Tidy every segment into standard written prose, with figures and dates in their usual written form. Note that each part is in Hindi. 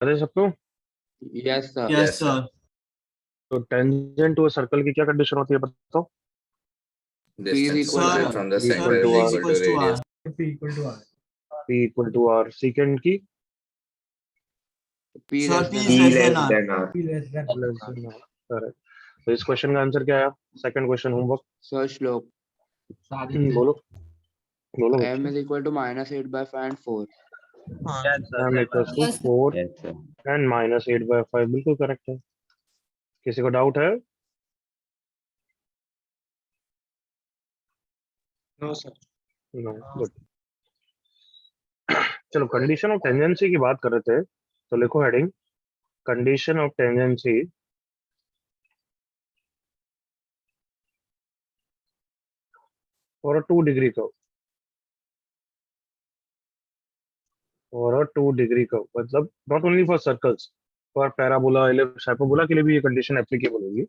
अरे सबको। Yes, sir. Yes, Yes, sir. sir. तो टेंजेंट टू सर्कल की क्या कंडीशन होती है बताओ? Distance equal to opposite Sir, from the P center equal is to P is R. equal to equals to radius. R. P equal to R. Second की P Sir, less P than is R. less than R. Correct. तो इस क्वेश्चन का आंसर क्या है? Second question homework. So slope बोलो बोलो M बच्चे। is equal to -8/5 and 4. m equals to Yes, sir. 4 Yes, sir. And -8/5 बिल्कुल करेक्ट है। किसी को डाउट है? No, sir. No, good. चलो कंडीशन ऑफ टेंजेंसी की बात कर रहे थे, तो लिखो heading condition of tangency for a 2 degree curve. For a 2 degree curve मतलब not only for circles, for parabola, ellipse, hyperbola के लिए भी ये कंडीशन एप्लीकेबल होगी।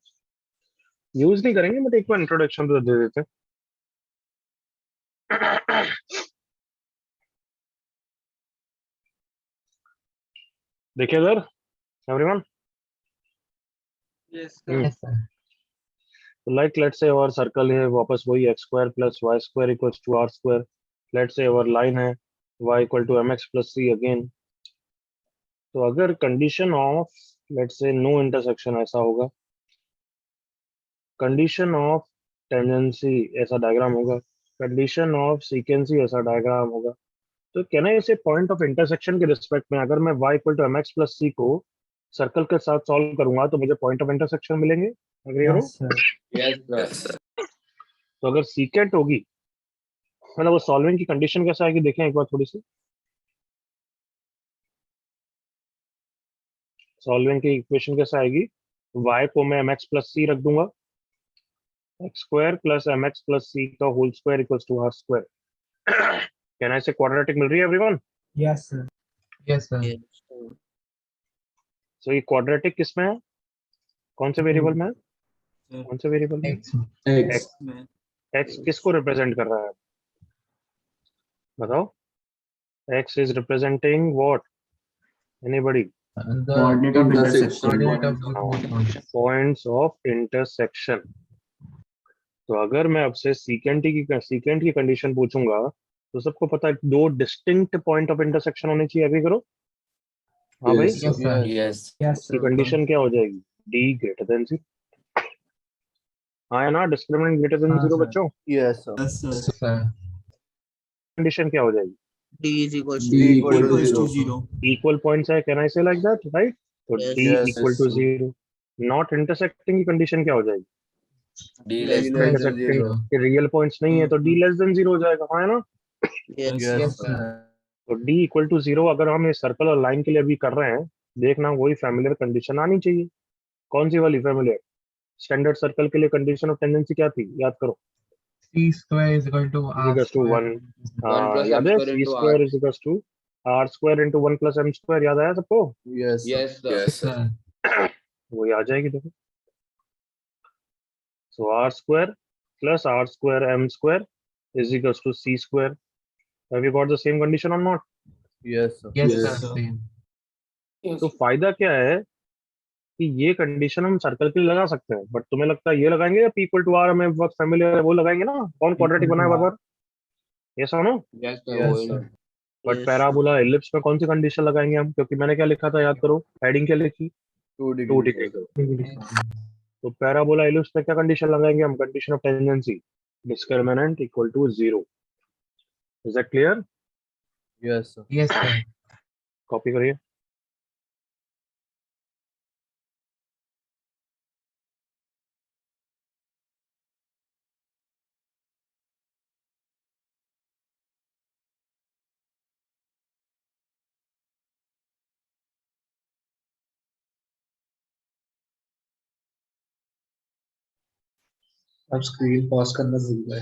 यूज नहीं करेंगे बट एक बार इंट्रोडक्शन तो दे देते हैं। देखिए सर, एवरीवन। Yes, तो लाइक लेट्स से और सर्कल है, वापस वही x square plus Y square equals to are square. Let's say और लाइन है y equal to mx plus c again. तो अगर condition of let's say no intersection ऐसा होगा, कंडीशन ऑफ टेंजेंसी ऐसा डायग्राम होगा, कंडीशन ऑफ सीक्वेंसी ऐसा डायग्राम होगा, तो कहना है इसे पॉइंट ऑफ इंटरसेक्शन के रिस्पेक्ट में अगर मैं y equal to mx plus c को सर्कल के साथ सॉल्व करूंगा तो मुझे पॉइंट ऑफ इंटरसेक्शन मिलेंगे। अग्री करो? yes, sir. Yes, sir. तो अगर सीकेंट होगी मतलब वो सॉल्विंग की कंडीशन कैसे आएगी देखें एक बार थोड़ी सी। सॉल्विंग की इक्वेशन कैसे आएगी? y को मैं mx प्लस c रख दूंगा, X square plus mx plus c का whole square equals to are square. कहना इसे क्वाड्रेटिक मिल रही है everyone? Yes, sir. Yes, sir. So ये क्वाड्रेटिक किस में है? कौन से वेरिएबल में है? कौन से वेरिएबल में? X में x किसको रिप्रेजेंट कर रहा है बताओ? x is representing what? Anybody? coordinate of intersection. Points of intersection. तो अगर मैं आपसे सीकेंट की कंडीशन पूछूंगा तो सबको पता है दो डिस्टिंक्ट पॉइंट ऑफ इंटरसेक्शन होने चाहिए। अभी करो। हाँ भाई, Yes, sir. Yes. उसकी कंडीशन क्या हो जाएगी? d greater than c। हाँ या ना? डिस्क्रिमिनेंट ग्रेटर देन 0 बच्चों। Yes, sir. कंडीशन क्या हो जाएगी? D is equal D equals to 0. Equal points है, can I say like that, right? तो Yes. d Yes, equal to sir. 0। Not intersecting की कंडीशन क्या हो जाएगी? D Less less D than less than intersecting 0. के रियल पॉइंट्स नहीं है तो d लेस देन 0 हो जाएगा। हाँ है ना? Yes, Yes, sir. तो d इक्वल टू 0 अगर हम इस सर्कल और लाइन के लिए भी कर रहे हैं, देखना वही फैमिलियर कंडीशन आनी चाहिए। कौन सी वाली फैमिलियर? स्टैंडर्ड सर्कल के लिए कंडीशन ऑफ टेंडेंसी क्या थी, याद करो? C square is equal to R is to square. 1। 1 plus याद m है? square c into r. Square is equal to are square into 1 plus M square. याद आया सबको? Yes, sir. Yes, sir. Yes, sir. Sir. वही आ जाएगी देखो। So r square plus r square m square is equal to c square. Have you got the same condition और not? Yes, sir. Yes, Yes, sir. sir. Same. तो फायदा क्या है कि ये कंडीशन हम सर्कल के लिए लगा सकते हैं, बट तुम्हें लगता है ये लगाएंगे या पी इक्वल टू आर हमें बहुत फैमिलियर है वो लगाएंगे ना? कौन क्वाड्रेटिक बनाए बार बार? ये सुनो। Yes, sir. Yes, Oil. sir. But Yes. Parabola ellipse में कौन सी कंडीशन लगाएंगे हम? क्योंकि मैंने क्या लिखा था याद करो, हेडिंग क्या लिखी? 2 2 degree. डिग्री। तो पैराबोला एलिप्स में क्या कंडीशन लगाएंगे हम? Condition of tangency discriminant equal to 0। Is that clear? Yes, sir. Yes, sir. Copy करिए। अब स्क्रीन पॉज करना भूल गए।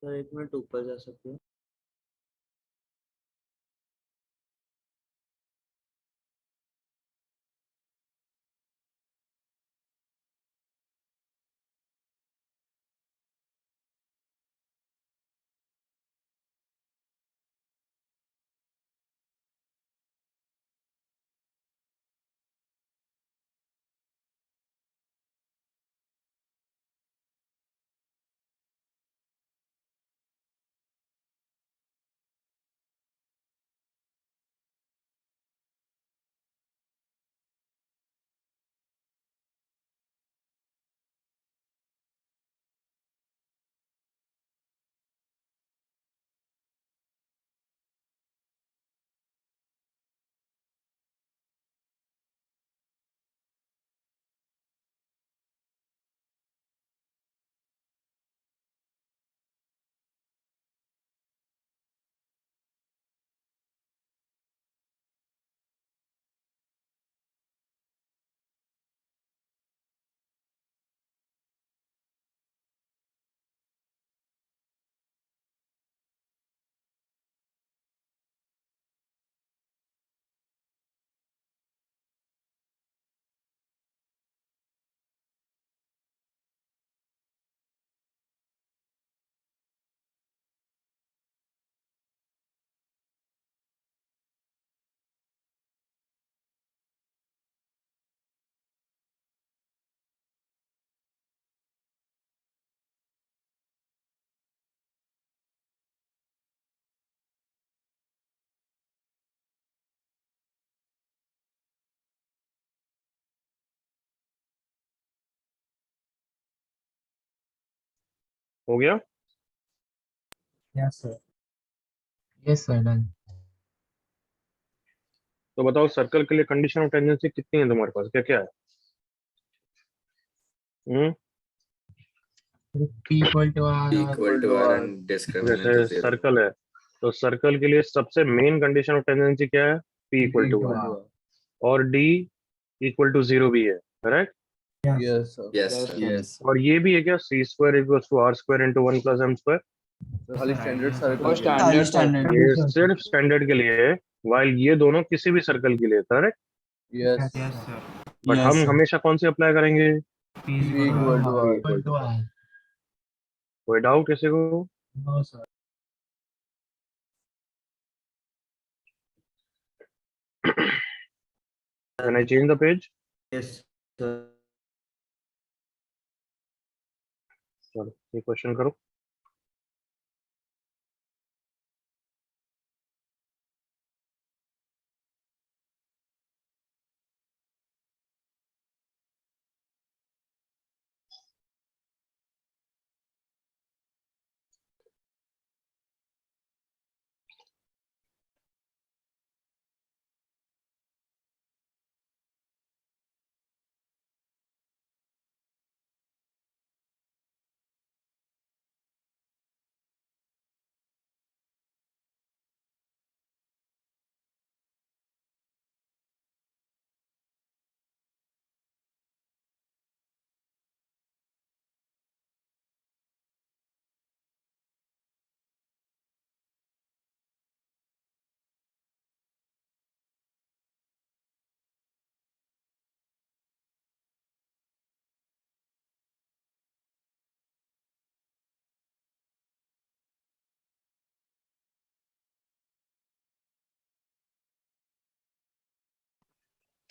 सर एक मिनट ऊपर जा सकते हो? हो गया? Yes, sir. Yes, sir. Done. तो बताओ सर्कल के लिए कंडीशन ऑफ टेंजेंसी कितनी है तुम्हारे पास, क्या क्या है? P equal to R or Equal to R and discriminant जैसे to 0. सर्कल है तो सर्कल के लिए सबसे मेन कंडीशन ऑफ टेंजेंसी क्या है? P equal to to R, R. और D इक्वल टू 0 भी है, correct? Yes, sir. Yes, sir. Yes. और ये भी है क्या, c square equals to are square into 1 plus M square? So, खाली standard Yes, circle sir. के लिए। खाली standard. ये सिर्फ स्टैंडर्ड के लिए है, वाइल ये दोनों किसी भी सर्कल के लिए, correct? Yes. Yes, sir. But हम हमेशा कौन सी अप्लाई करेंगे? P is P equal to R. equal to R. कोई डाउट किसी को? No, sir. Can I change the page? Yes, sir. चलो ये क्वेश्चन करो।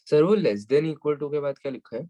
सर वो लेस देन इक्वल टू के बाद क्या लिखा है?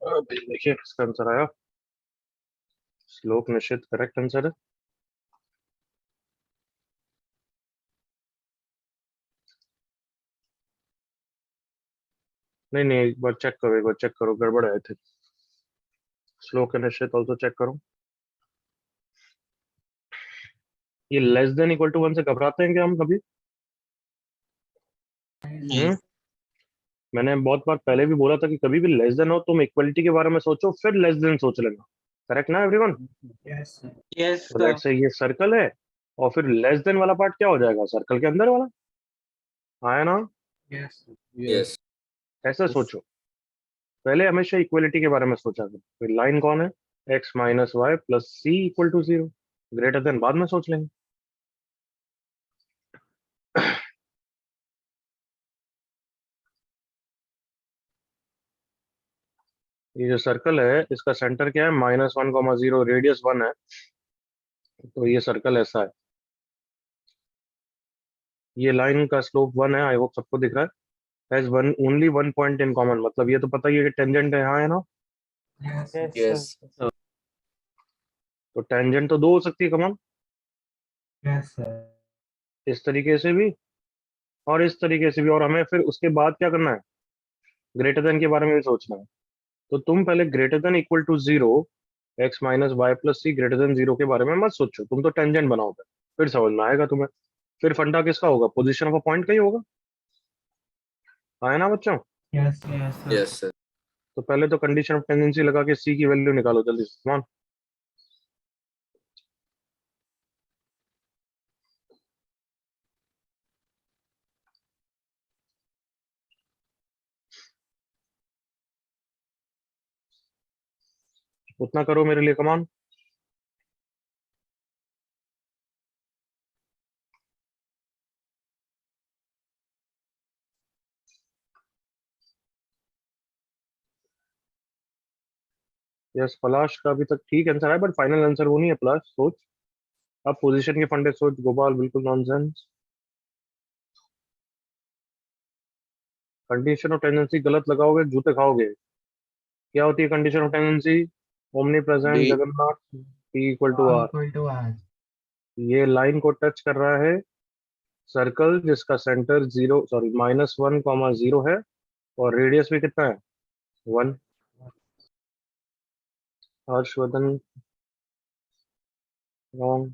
देखिए इसका आंसर आया, श्लोक निश्चित करेक्ट आंसर है। नहीं नहीं, एक बार चेक करो, एक बार चेक करो, गड़बड़ है थे। श्लोक निश्चित ऑल्सो चेक करो। ये लेस देन इक्वल टू 1 से घबराते हैं क्या हम कभी? हम्म? मैंने बहुत बार पहले भी बोला था कि कभी भी लेस देन हो तुम इक्वलिटी के बारे में सोचो, फिर लेस देन सोच लेना। करेक्ट ना एवरीवन? Yes, sir. Yes, तो लेट्स से ये सर्कल है, और फिर लेस देन वाला पार्ट क्या हो जाएगा? सर्कल के अंदर वाला, आया ना? Yes, sir. Yes. ऐसा सोचो, पहले हमेशा इक्वलिटी के बारे में सोचा करो। फिर लाइन कौन है? x minus Y plus C equal to 0, greater than बाद में सोच लेंगे। ये जो सर्कल है इसका सेंटर क्या है? -1, 0, रेडियस 1 है, तो ये सर्कल ऐसा है। ये लाइन का स्लोप 1 है, आई होप सबको दिख रहा है। Has one only 1 point in common, मतलब ये तो पता ही है कि टेंजेंट है, यहाँ है ना? Yes, sir. Yes. तो टेंजेंट तो दो हो सकती है कॉमन, Yes, sir. इस तरीके से भी और इस तरीके से भी, और हमें फिर उसके बाद क्या करना है? ग्रेटर देन के बारे में भी सोचना है। तो तुम पहले greater than equal to 0, x minus Y plus C greater than 0 के बारे में मत सोचो, तुम तो टेंजेंट बनाओ, फिर समझ में आएगा तुम्हें। फिर फंडा किसका होगा? पोजीशन ऑफ अ पॉइंट का ही होगा, आया ना बच्चों? Yes, sir. Yes, sir. Yes, sir. तो पहले तो कंडीशन ऑफ टेंडेंसी लगा के सी की वैल्यू निकालो जल्दी से, कमान। उतना करो मेरे लिए, कमान। यस, पलाश का अभी तक ठीक आंसर है, बट फाइनल आंसर वो नहीं है पलाश, सोच। अब पोजीशन के फंडे सोच गोपाल, बिल्कुल नॉनसेंस। कंडीशन ऑफ टेंडेंसी गलत लगाओगे जूते खाओगे। क्या होती है condition of tendency? Omnipresent D. Jagannath, P equal to R. Equal to R. ये लाइन को टच कर रहा है सर्कल जिसका सेंटर 1, 0 है, और रेडियस भी कितना है? 1। हर्षवर्धन रॉन्ग।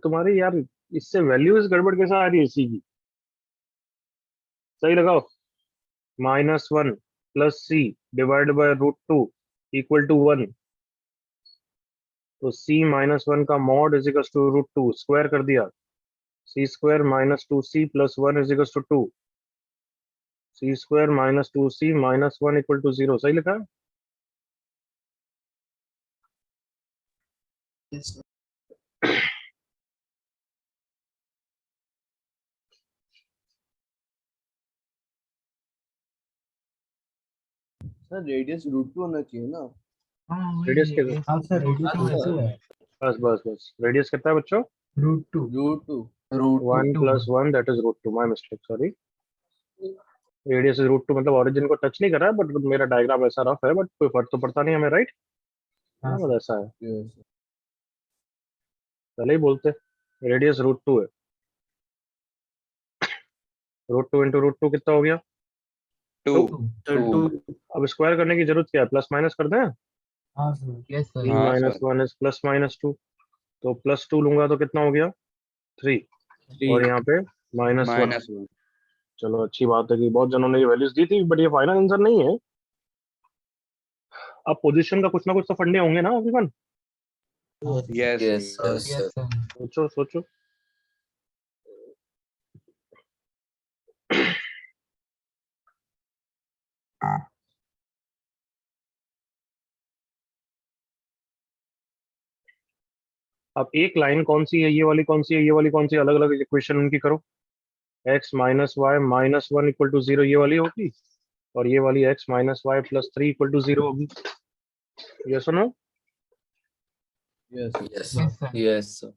तुम्हारी यार इससे वैल्यूज गड़बड़ कैसे आ रही है इसी की? सही लगाओ। -1 plus C divide by √2 equal to 1। तो c -1 का mod is equal to √2, square कर दिया। c square -2c plus 1 is equal to 2। c square -2c -1 equal to 0, सही लिखा है? Yes, sir. सर रेडियस √2 होना चाहिए ना? हाँ वही रेडियस है। कितना? हाँ सर, रेडियस हाँ, √2 है। बस बस बस, रेडियस कितना है बच्चों? √2. √2 1 + 1 that is √2, my mistake, sorry. Radius is √2, मतलब ओरिजिन को टच नहीं कर रहा है, बट मेरा डायग्राम ऐसा रफ है, बट कोई फर्क तो पड़ता नहीं हमें, राइट? हाँ बस सर. ऐसा है, यस पहले ही बोलते। रेडियस √2 है, √2 इंटू √2 कितना हो गया? 2. 2. अब स्क्वायर करने की जरूरत क्या है? प्लस माइनस कर दें। हाँ सर. Yes sir. c हाँ माइनस सर. 1 इज प्लस -2, तो +2 लूंगा तो कितना हो गया? 3। 3 और यहाँ पे -1। -1. चलो अच्छी बात है कि बहुत जनों ने ये वैल्यूज दी थी, बट ये फाइनल आंसर नहीं है। अब पोजीशन का कुछ ना कुछ तो फंडे होंगे ना everyone? Yes. Yes, sir. Yes sir. सोचो सोचो। अब एक लाइन कौन सी है, ये वाली कौन सी है, ये वाली कौन सी, अलग अलग इक्वेशन उनकी करो। x minus Y -1 equal to 0 ये वाली होगी, और ये वाली x minus Y plus 3 equal to 0 होगी। ये सुनो। Yes Yes. Yes sir. Yes, sir.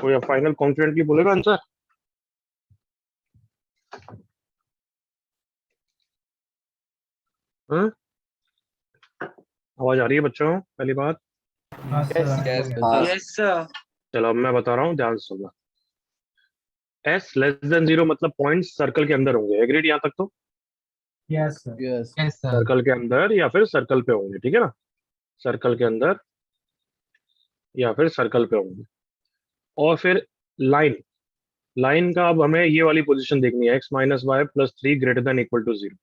कोई अब फाइनल कॉन्फिडेंटली बोलेगा आंसर? हाँ, आवाज आ रही है बच्चों? पहली बात, हाँ Yes, सर yes, हाँ yes, sir. चलो अब मैं बता रहा हूँ, ध्यान से सुनना। एस लेस देन 0 मतलब पॉइंट्स सर्कल के अंदर होंगे, एग्रीड यहाँ तक? तो yes sir yes yes sir circle के अंदर या फिर सर्कल पे होंगे, ठीक है ना? सर्कल के अंदर या फिर सर्कल पे होंगे। और फिर लाइन, लाइन का अब हमें ये वाली पोजीशन देखनी है, X minus Y plus 3 greater than equal to 0।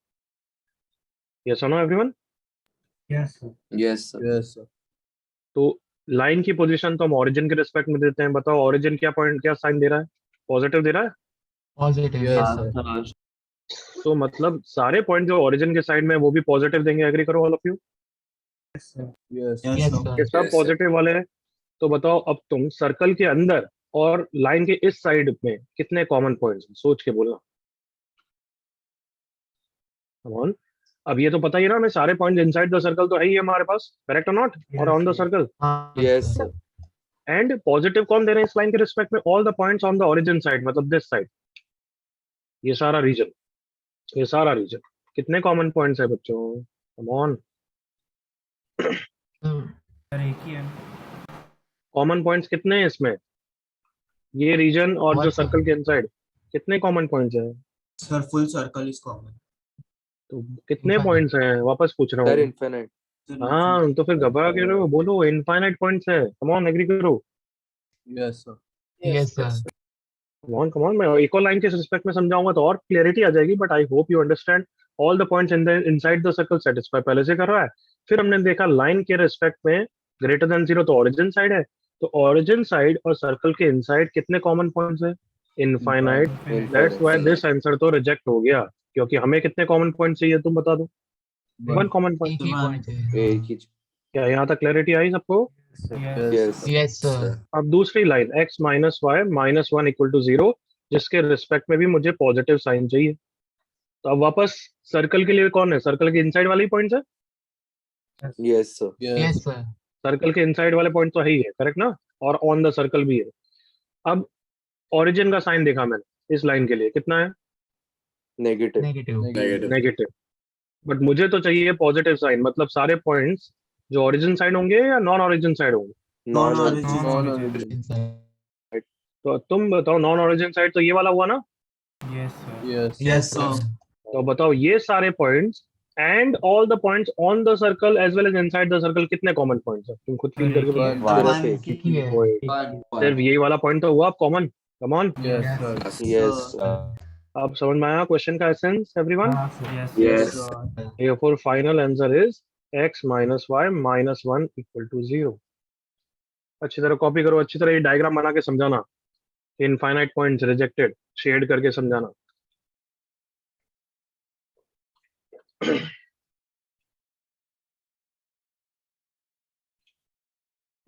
ये सुनो everyone. Yes sir yes sir yes तो लाइन की पोजीशन तो हम ऑरिजिन के रिस्पेक्ट में देते हैं। बताओ ऑरिजिन क्या पॉइंट, क्या साइन दे रहा है? पॉजिटिव दे रहा है। पॉजिटिव यस सर तो मतलब सारे पॉइंट जो ऑरिजिन के साइड में है, वो भी पॉजिटिव देंगे। एग्री करो all of you? Yes sir yes yes sir ये सब Yes, sir. पॉजिटिव वाले हैं। तो बताओ अब तुम सर्कल के अंदर और लाइन के इस साइड में कितने कॉमन पॉइंट्स हैं? सोच के बोलना। Come on. अब ये तो पता ही है ना हमें, सारे पॉइंट्स इनसाइड द सर्कल तो है ही हमारे पास, करेक्ट और नॉट? और on the Yes, sir. Circle. हाँ yes sir sir and positive कौन दे रहे हैं इस लाइन के रिस्पेक्ट में? All the points on the origin side, मतलब दिस साइड, ये सारा रीजन, ये सारा रीजन। कितने कॉमन पॉइंट्स है बच्चों? कम ऑन, सर एक ही है कॉमन पॉइंट्स कितने हैं इसमें? ये रीजन और जो One, sir. सर्कल के इनसाइड, कितने कॉमन पॉइंट्स हैं? Sir, full circle is common. तो कितने Infinite. पॉइंट्स हैं? वापस पूछ रहा सर हूँ। इन्फिनिट हाँ, तो फिर घबरा के रहो, बोलो इनफाइनाइट पॉइंट्स है। कम ऑन, एग्री करो। Yes Yes, sir. Come on, मैं एक और लाइन के रिस्पेक्ट में समझाऊंगा तो और क्लियरिटी आ जाएगी, but I hope you understand. All the points in the inside the circle satisfy पहले से कर रहा है। फिर हमने देखा लाइन के रिस्पेक्ट में ग्रेटर देन 0 तो ओरिजिन साइड है। तो ओरिजिन साइड और सर्कल के इनसाइड कितने कॉमन पॉइंट्स है? Infinite. That's why this answer तो रिजेक्ट हो गया, क्योंकि हमें कितने कॉमन पॉइंट चाहिए तुम बता दो? One common point. एक ही point है एक ही क्या यहाँ तक क्लैरिटी आई सबको? Yes Yes, sir. अब दूसरी line x minus Y minus 1 equal to 0, जिसके रिस्पेक्ट में भी मुझे पॉजिटिव साइन चाहिए। तो अब वापस सर्कल के लिए कौन है? सर्कल के इनसाइड वाले पॉइंट्स है। Yes sir Yes, sir. Circle के इनसाइड वाले पॉइंट तो है ही है, करेक्ट ना? और ऑन द सर्कल भी है। अब ओरिजिन का साइन देखा मैंने इस लाइन के लिए, कितना है? Negative Negative. Negative negative. But मुझे तो चाहिए पॉजिटिव साइन, मतलब सारे पॉइंट्स जो ओरिजिन साइड होंगे या नॉन ओरिजिन साइड होंगे? Non Non-origin. Inside. तो तुम बताओ, नॉन ओरिजिन साइड तो ये वाला हुआ ना? Yes Yes, sir. तो बताओ ये सारे points and all the points on the circle as well as inside the circle कितने कॉमन पॉइंट्स हैं? तुम खुद फील करके बताओ। सिर्फ एक एक ही है ओए, एक ही है। सिर्फ यही वाला पॉइंट तो हुआ common. Come on, yes yes अब समझ में आया क्वेश्चन का एसेंस एवरीवन? हाँ सर yes Therefore final answer is x minus Y minus 1 equal to 0। अच्छी तरह कॉपी करो, अच्छी तरह ये डायग्राम बना के समझाना। इनफाइनाइट पॉइंट्स रिजेक्टेड, शेड करके समझाना।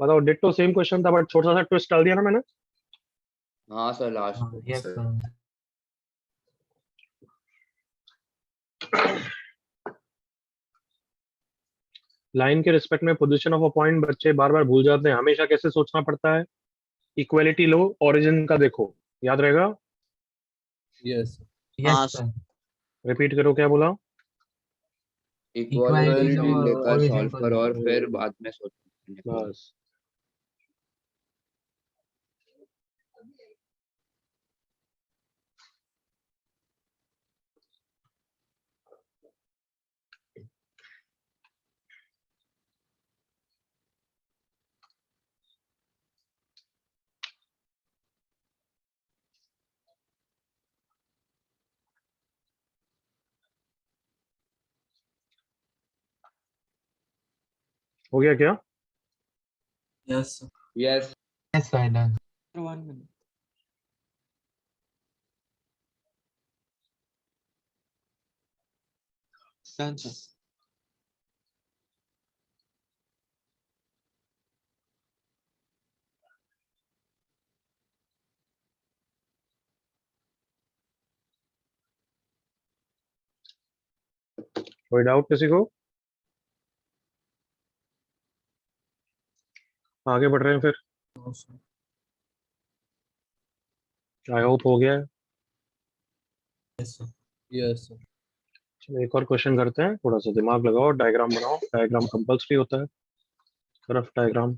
बताओ, डिट्टो सेम क्वेश्चन था बट छोटा सा ट्विस्ट डाल दिया ना मैंने? हाँ sir last Yes, sir. Line के रिस्पेक्ट में पोजीशन ऑफ अ पॉइंट बच्चे बार बार भूल जाते हैं। हमेशा कैसे सोचना पड़ता है? इक्वलिटी लो, ओरिजिन का देखो, याद रहेगा। Yes Yes, sir. रिपीट करो, क्या बोला? Equality Equality लो, लेकर origin सॉल्व को करो और देखो। फिर बाद में सोचो बस। हो गया क्या? Yes, sir. Yes Yes, sir. Done. Done, sir. कोई डाउट किसी को? आगे बढ़ रहे हैं फिर। No, sir. आई होप हो गया है। Yes, sir. Yes sir. चलो एक और क्वेश्चन करते हैं, थोड़ा सा दिमाग लगाओ, डायग्राम बनाओ, डायग्राम कंपल्सरी होता है, rough diagram.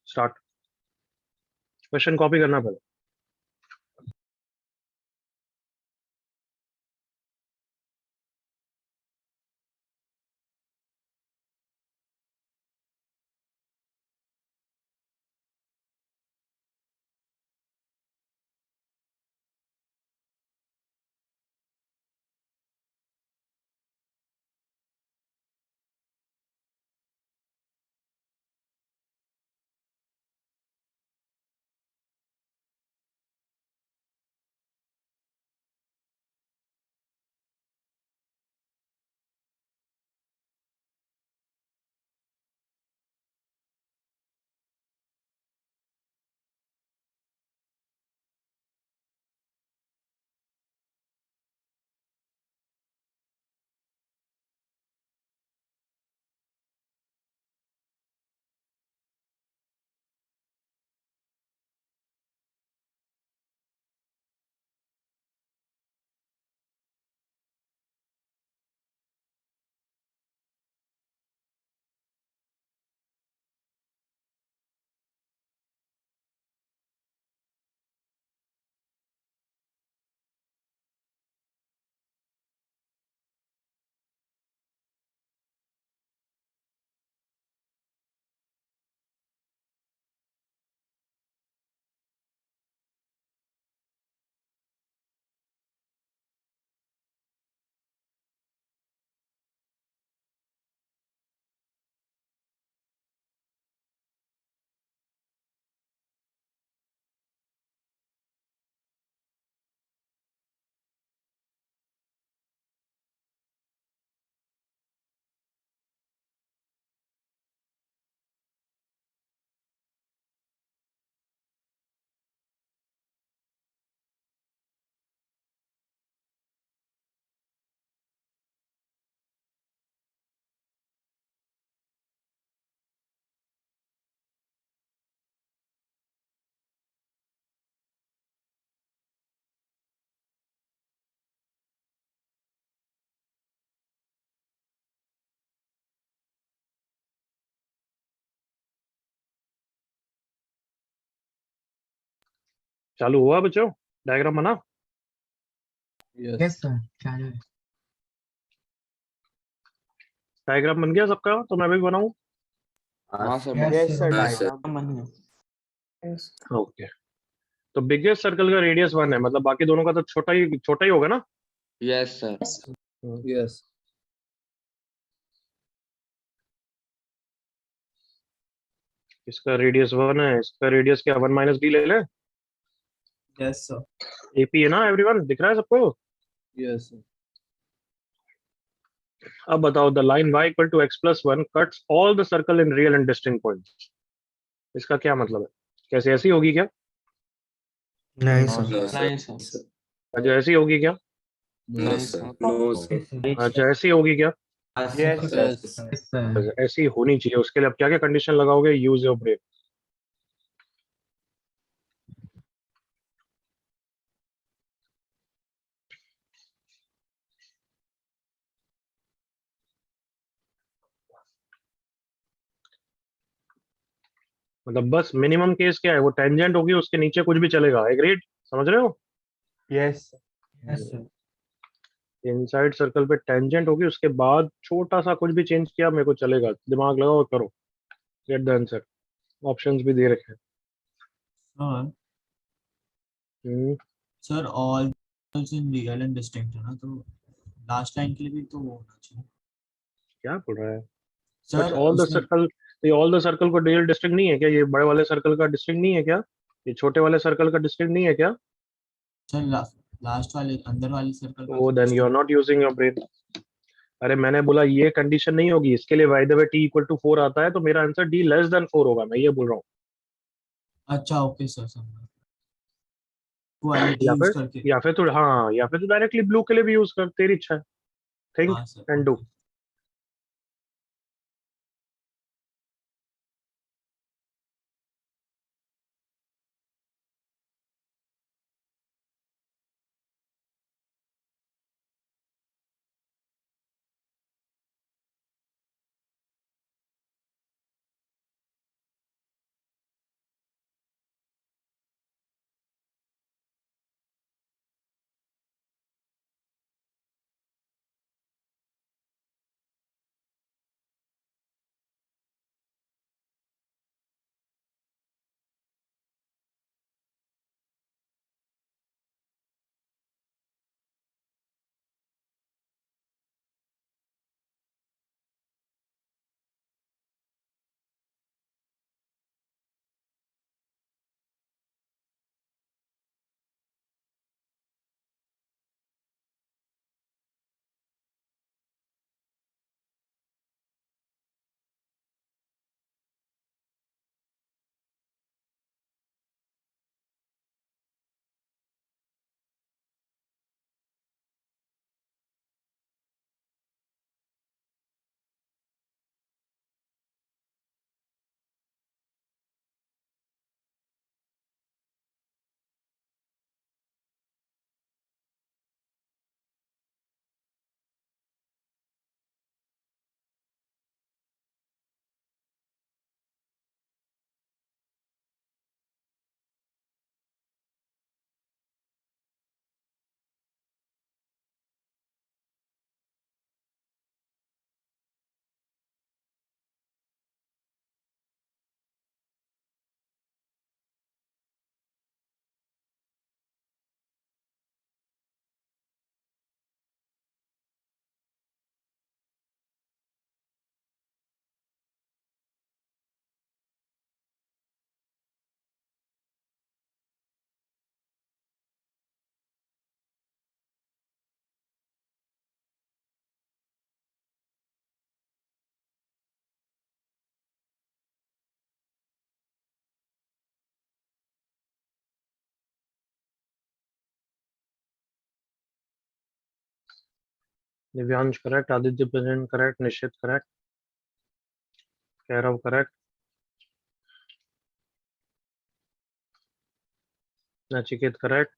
Start. Question copy करना पड़ेगा। चालू हुआ बच्चों, डायग्राम बना? Yes Yes, sir. चालू है। डायग्राम बन गया सबका? तो मैं भी बनाऊं? हाँ sir Yes, yes sir. Sir हाँ, सर। डायग्राम बन गया। ओके। तो बिगेस्ट सर्कल का रेडियस 1 है, मतलब बाकी दोनों का तो छोटा ही होगा ना? Yes sir. यस इसका रेडियस 1 है, इसका रेडियस क्या 1 माइनस डी ले लें? Yes, sir. एपी है ना एवरीवन, दिख रहा है सबको? Yes sir. अब बताओ, the line y equal to X plus 1 cuts all the circle in real and distinct points. इसका क्या मतलब है? कैसे ऐसी होगी क्या? नहीं नो सर। सर। नहीं सर। अच्छा ऐसी होगी क्या? नो नहीं सर। सर। No sir. अच्छा ऐसी होगी क्या? Yes Yes, sir. अच्छा, ऐसी होनी चाहिए, उसके लिए अब क्या क्या कंडीशन लगाओगे? Use your brain. मतलब बस मिनिमम केस क्या है, वो टेंजेंट होगी, उसके नीचे कुछ भी चलेगा, एग्रीड? समझ रहे हो? Yes, sir. Yes, sir. Inside circle पे टेंजेंट होगी, उसके बाद छोटा सा कुछ भी चेंज किया मेरे को चलेगा, दिमाग लगाओ और करो, गेट द आंसर। ऑप्शंस भी दे रखे हैं। Sir, hmm, sir, all in real and distinct है ना, तो लास्ट लाइन के लिए भी तो वो होना चाहिए। क्या बोल रहा है? बट सर ऑल द उसमें सर्कल, ये ऑल द सर्कल को रियल डिस्ट्रिक्ट नहीं है क्या? ये बड़े वाले सर्कल का डिस्ट्रिक्ट नहीं है क्या? ये छोटे वाले सर्कल का डिस्ट्रिक्ट नहीं है क्या? सर लास्ट वाले अंदर वाले सर्कल का ओ तो then you are not using your brain. अरे मैंने बोला ये कंडीशन नहीं होगी, इसके लिए by the way T equal to 4 आता है, तो मेरा आंसर डी लेस देन 4 होगा, मैं ये बोल रहा हूँ। अच्छा ओके सर समझ क्वालिटी या यूज फिर करके। या फिर तो हाँ, या फिर तो डायरेक्टली ब्लू के लिए भी यूज कर, तेरी इच्छा है। थिंक हाँ sir and do. Okay Divyansh correct, Aditya present correct, Nishchit correct, Kairav correct, Nachiket correct,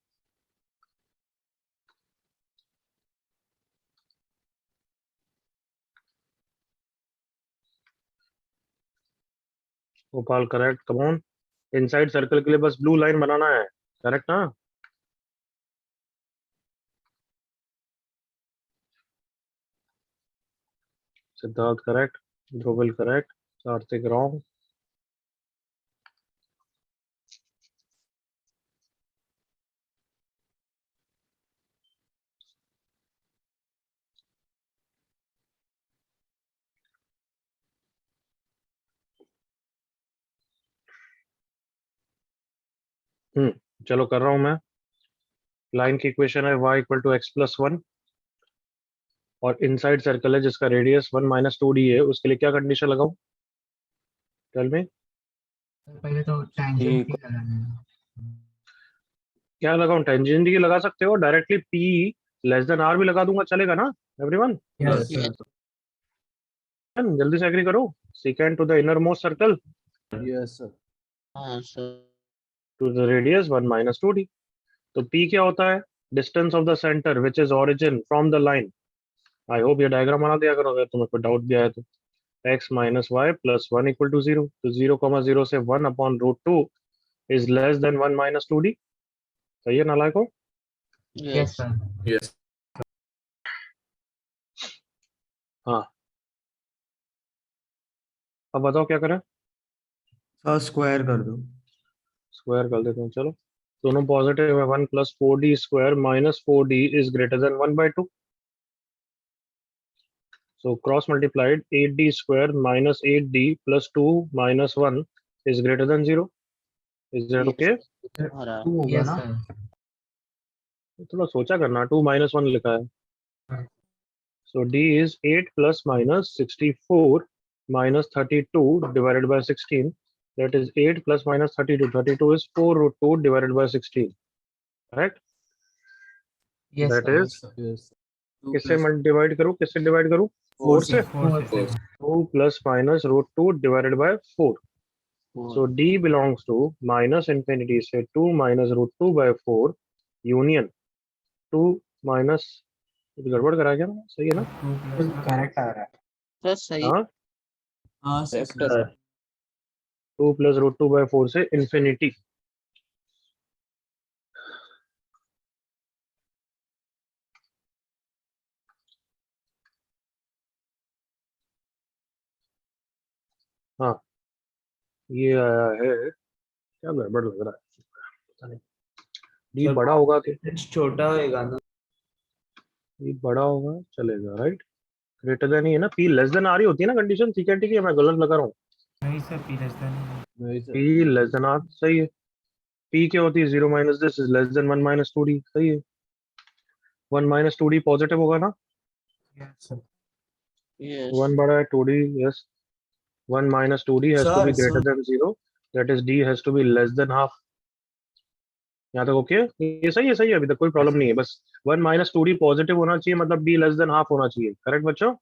Gopal correct. Come on, inside circle के लिए बस ब्लू लाइन बनाना है, करेक्ट ना? Siddharth correct, Dhruvil correct, Kartik wrong, चलो कर रहा हूं मैं। लाइन की इक्वेशन है y equal to X plus one, और इनसाइड सर्कल है जिसका रेडियस 1 माइनस 2d है, उसके लिए क्या कंडीशन लगाऊं? Tell me. पहले तो टेंजेंट की लगाना है। क्या लगाऊं? टेंजेंट की लगा सकते हो, directly p less than r भी लगा दूंगा, चलेगा ना एवरीवन? Yes Yes. जल्दी से एग्री करो। Second to the inner most circle yes sir. हाँ sir. To the radius 1 minus 2d। तो p क्या होता है? Distance of the centre which is origin from the line. I hope ये डायग्राम बना दिया करो अगर तुम्हें कोई डाउट भी आया तो। x minus Y plus one equal to zero, तो 0,0 से 1 upon root two is less than 1 minus 2d। सही है नालायको? Yes Yes. सर। यस हाँ, अब बताओ क्या करें? सर स्क्वायर कर दो। स्क्वायर कर देते हैं, चलो। दोनों पॉजिटिव है, 1 plus 4d square minus 4d is greater than 1/2। So cross multiplied 8d square minus 8d plus 2 minus 1 is greater than 0. Is that Yes. okay? आ रहा है। 2 होगा यस ना? सर। थोड़ा सोचा करना, 2 minus 1 लिखा है। So d is 8 plus minus 64 minus 32 divided by 16. That is 8 plus minus 32. 32 is 4 root 2 divided by 16. Correct? Yes That sir. is, yes किससे डिवाइड करूँ, किससे डिवाइड करूँ? 4 से। 4 से। 2 plus minus root 2 divided by 4. So d belongs to minus infinity से 2 minus root 2 by 4 union 2 minus, कुछ गड़बड़ करा क्या ना? सही है ना? 2 प्लस करेक्ट आ रहा है। सर सही हाँ, हाँ सर। Correct है। 2 plus root 2 by 4 से infinity। हाँ, ये आया है, क्या गड़बड़ लग रहा है, पता नहीं। डी सर, बड़ा होगा कि छोटा होएगा ना? डी बड़ा होगा चलेगा, राइट? ग्रेटर देन ही है ना, पी लेस देन आ रही होती है ना कंडीशन, ठीक है ठीक है, मैं गलत लगा रहा हूँ। नहीं सर, पी लेस देन। नहीं sir. P less than R, सही है। पी क्या होती है? 0 minus this is less than 1 minus 2d, सही है। 1 माइनस 2d पॉजिटिव होगा ना? Yes sir. Yes. 1 बड़ा है 2d, yes. 1 minus 2d has to be Sir, greater than 0. That is d has to be less than half. यहाँ तक ओके? ये सही है, अभी तक कोई प्रॉब्लम नहीं है। बस 1 माइनस 2d पॉजिटिव होना चाहिए, मतलब d लेस देन हाफ होना चाहिए। करेक्ट बच्चों?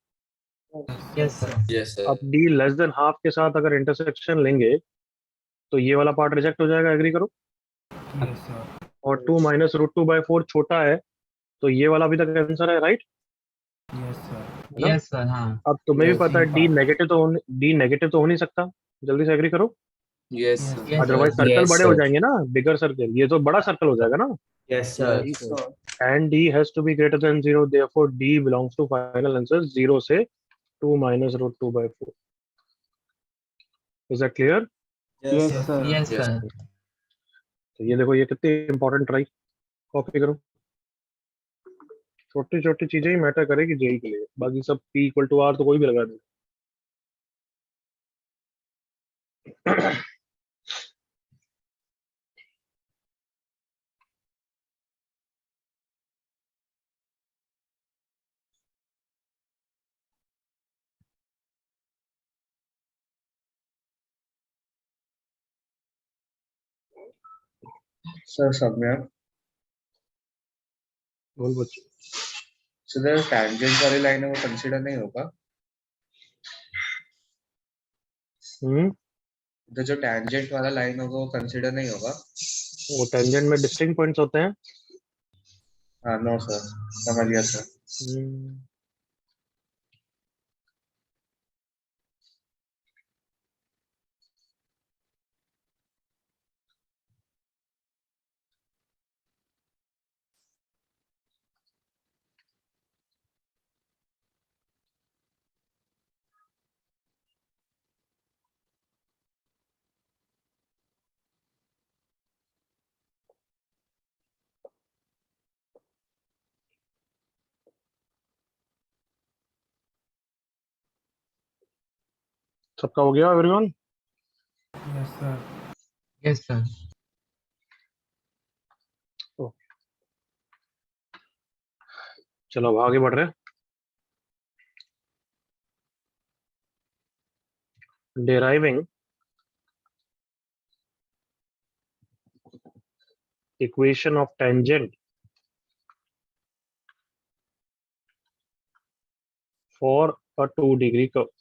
Yes sir. यस अब d लेस देन हाफ के साथ अगर इंटरसेक्शन लेंगे तो ये वाला पार्ट रिजेक्ट हो जाएगा, एग्री करो। Yes sir. और 2 माइनस रूट 2 बाई 4 छोटा है, तो ये वाला अभी तक आंसर है, राइट? Yes sir. है ना? Yes sir. हाँ। अब तुम्हें भी Yes, पता है d नेगेटिव तो हो नहीं सकता। जल्दी से एग्री करो, yes Yes, otherwise sir. Circle Yes, बड़े हो sir. जाएंगे ना, बिगर सर्कल, ये तो बड़ा सर्कल हो जाएगा ना। Yes, sir. Yes, sir. And d has to be greater than 0, therefore d belongs to final answer 0 से 2 minus root 2 by 4. Is that clear? Yes, sir. Yes Yes. Sir. तो ये देखो, ये कितनी इंपॉर्टेंट ट्राई, कॉपी करो। छोटी छोटी चीजें ही मैटर करेगी जेई के लिए, बाकी सब p इक्वल टू r तो कोई भी लगा दे। सर सब में बोल बच्चों। So the tangent वाली लाइन है वो कंसीडर नहीं होगा. तो जो tangent वाला लाइन होगा वो कंसीडर नहीं होगा. वो टेंजेंट में डिस्टिंक्ट पॉइंट्स होते हैं. हाँ नो सर, समझ गया सर. हम्म, सबका हो गया एवरीवन? Yes sir. चलो अब आगे बढ़ रहे हैं. Deriving equation of tangent for a 2-degree curve.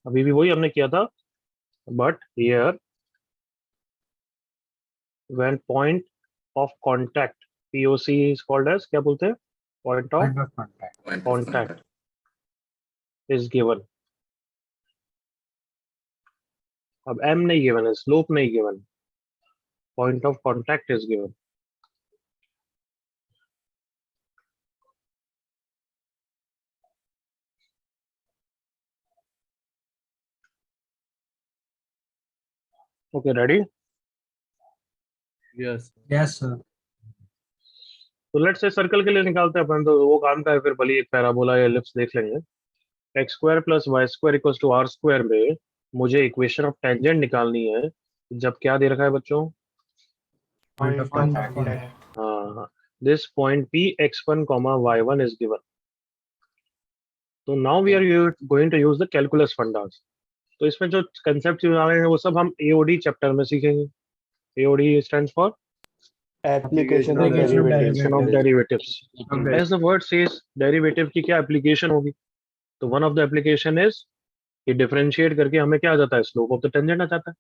अभी भी वही हमने किया था, but here when point of contact POC is called as, क्या बोलते हैं, point of Point of contact. contact is given. अब m नहीं given है, slope नहीं given, point of contact is given. Okay, ready? Yes. Yes sir. तो लेट्स से सर्कल के लिए निकालते हैं अपन, तो वो काम का है, फिर भले एक पैराबोला या एलिप्स देख लेंगे. X square plus Y square equals to are square में मुझे इक्वेशन ऑफ टेंजेंट निकालनी है. जब क्या दे रखा है बच्चों? Point of contact. हाँ, this point P x1, y1 is given. तो now we are going to use the calculus fundas. तो इसमें जो कंसेप्ट आ रहे हैं वो सब हम एओडी चैप्टर में सीखेंगे. AOD stands for Application of Application of derivatives. Of derivatives. Okay. As the word says, derivative की क्या एप्लीकेशन होगी? तो one of the application is कि डिफरेंशिएट करके हमें क्या आ जाता है, स्लोप ऑफ द टेंजेंट आ जाता है.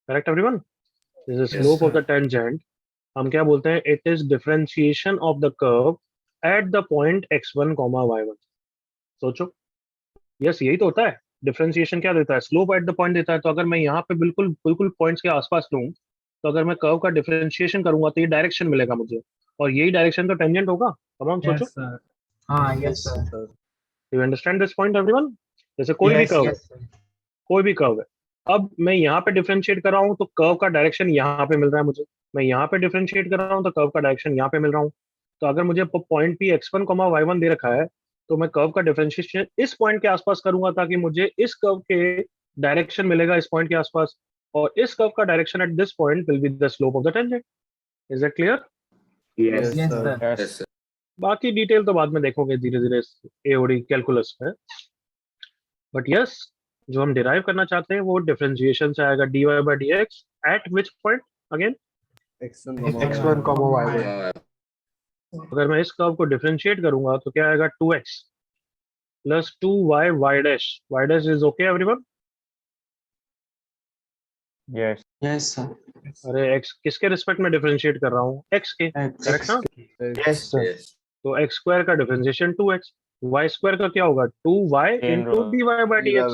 Correct everyone? This is slope of the tangent. हम क्या बोलते हैं? It is differentiation of the curve at the point x1, y1. सोचो, यस यही तो होता है. डिफरेंशिएशन क्या देता है? स्लोप एट द पॉइंट देता है. तो अगर मैं यहाँ पे बिल्कुल बिल्कुल पॉइंट्स के आसपास लूँ, तो अगर मैं कर्व का डिफरेंशिएशन करूंगा तो ये डायरेक्शन मिलेगा मुझे, और यही डायरेक्शन तो टेंजेंट होगा. तमाम सोचो. Yes sir. हाँ yes sir. You understand this point everyone? जैसे कोई भी Yes, कर्व, yes, sir. कोई भी कर्व है. अब मैं यहाँ पे डिफरेंशिएट कर रहा हूँ तो कर्व का डायरेक्शन यहाँ पे मिल रहा है मुझे. मैं यहाँ पे डिफरेंशिएट कर रहा हूँ तो कर्व का डायरेक्शन यहाँ पे मिल रहा हूँ. तो अगर मुझे पॉइंट पी x1, y1 दे रखा है, तो मैं कर्व का डिफरेंशिएशन इस पॉइंट के आसपास करूंगा ताकि मुझे इस कर्व के डायरेक्शन मिलेगा इस पॉइंट के आसपास, और इस कर्व का direction at this point will be the slope of the tangent. Is that clear? Yes, Yes sir. sir. Yes, sir. बाकी डिटेल तो बाद में देखोगे धीरे धीरे एओडी कैलकुलस में. बट यस, जो हम डिराइव करना चाहते हैं वो डिफरेंशिएशन से आएगा. dy by dx eight which point again? X1, x1, y1. अगर मैं इस कर्व को डिफरेंशिएट करूंगा तो क्या आएगा? 2x plus 2y y dash. y dash is okay everyone? Yes. Yes sir. अरे x किसके रिस्पेक्ट में डिफरेंशिएट कर रहा हूँ? x के. करेक्ट ना? Yes sir. Yes. तो x स्क्वायर का डिफरेंशिएशन 2x, y स्क्वायर का क्या होगा? 2y into dy by dx.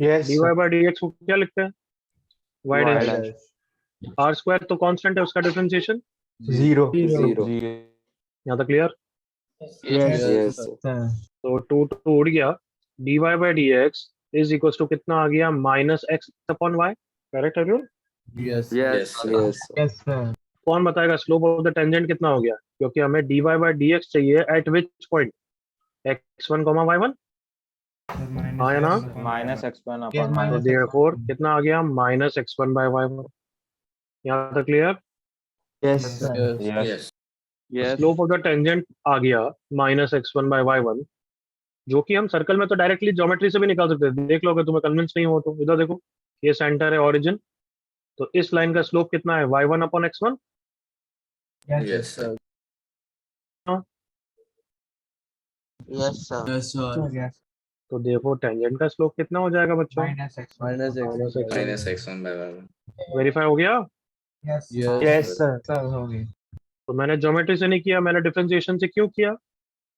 Yes dy by dx को क्या लिखते हैं? y dash. r स्क्वायर तो कांस्टेंट है, उसका डिफरेंशिएशन Zero. Zero. यहाँ तक क्लियर? Yes. Yes. Sir. तो 2 2 उड़ गया. dy by dx is equal to कितना आ गया? Minus x upon y. करेक्ट है? Yes. Yes. Yes. Yes sir. कौन बताएगा स्लोप ऑफ द टेंजेंट कितना हो गया? क्योंकि हमें dy by dx चाहिए eight which point? x1, y1. हाँ या ना? Minus x1 Yes, upon minus तो therefore कितना आ गया? Minus x1 by y1. यहाँ तक clear? Yes sir. Yes. Yes. Slope of the tangent आ गया माइनस x1 by y1, जो कि हम सर्कल में तो डायरेक्टली ज्योमेट्री से भी निकाल सकते हैं. देख लो, अगर तुम्हें कन्विंस नहीं हो तो इधर देखो, ये सेंटर है, ओरिजिन. तो इस लाइन का स्लोप कितना है? y1 upon x1. Yes, sir. Yes, sir. Yes, sir. तो देखो टेंजेंट का स्लोप कितना हो जाएगा बच्चों? minus x Minus x1 by y1. Verify हो गया? yes Yes, sir. तो मैंने ज्योमेट्री से नहीं किया, मैंने डिफरेंशिएशन से क्यों किया?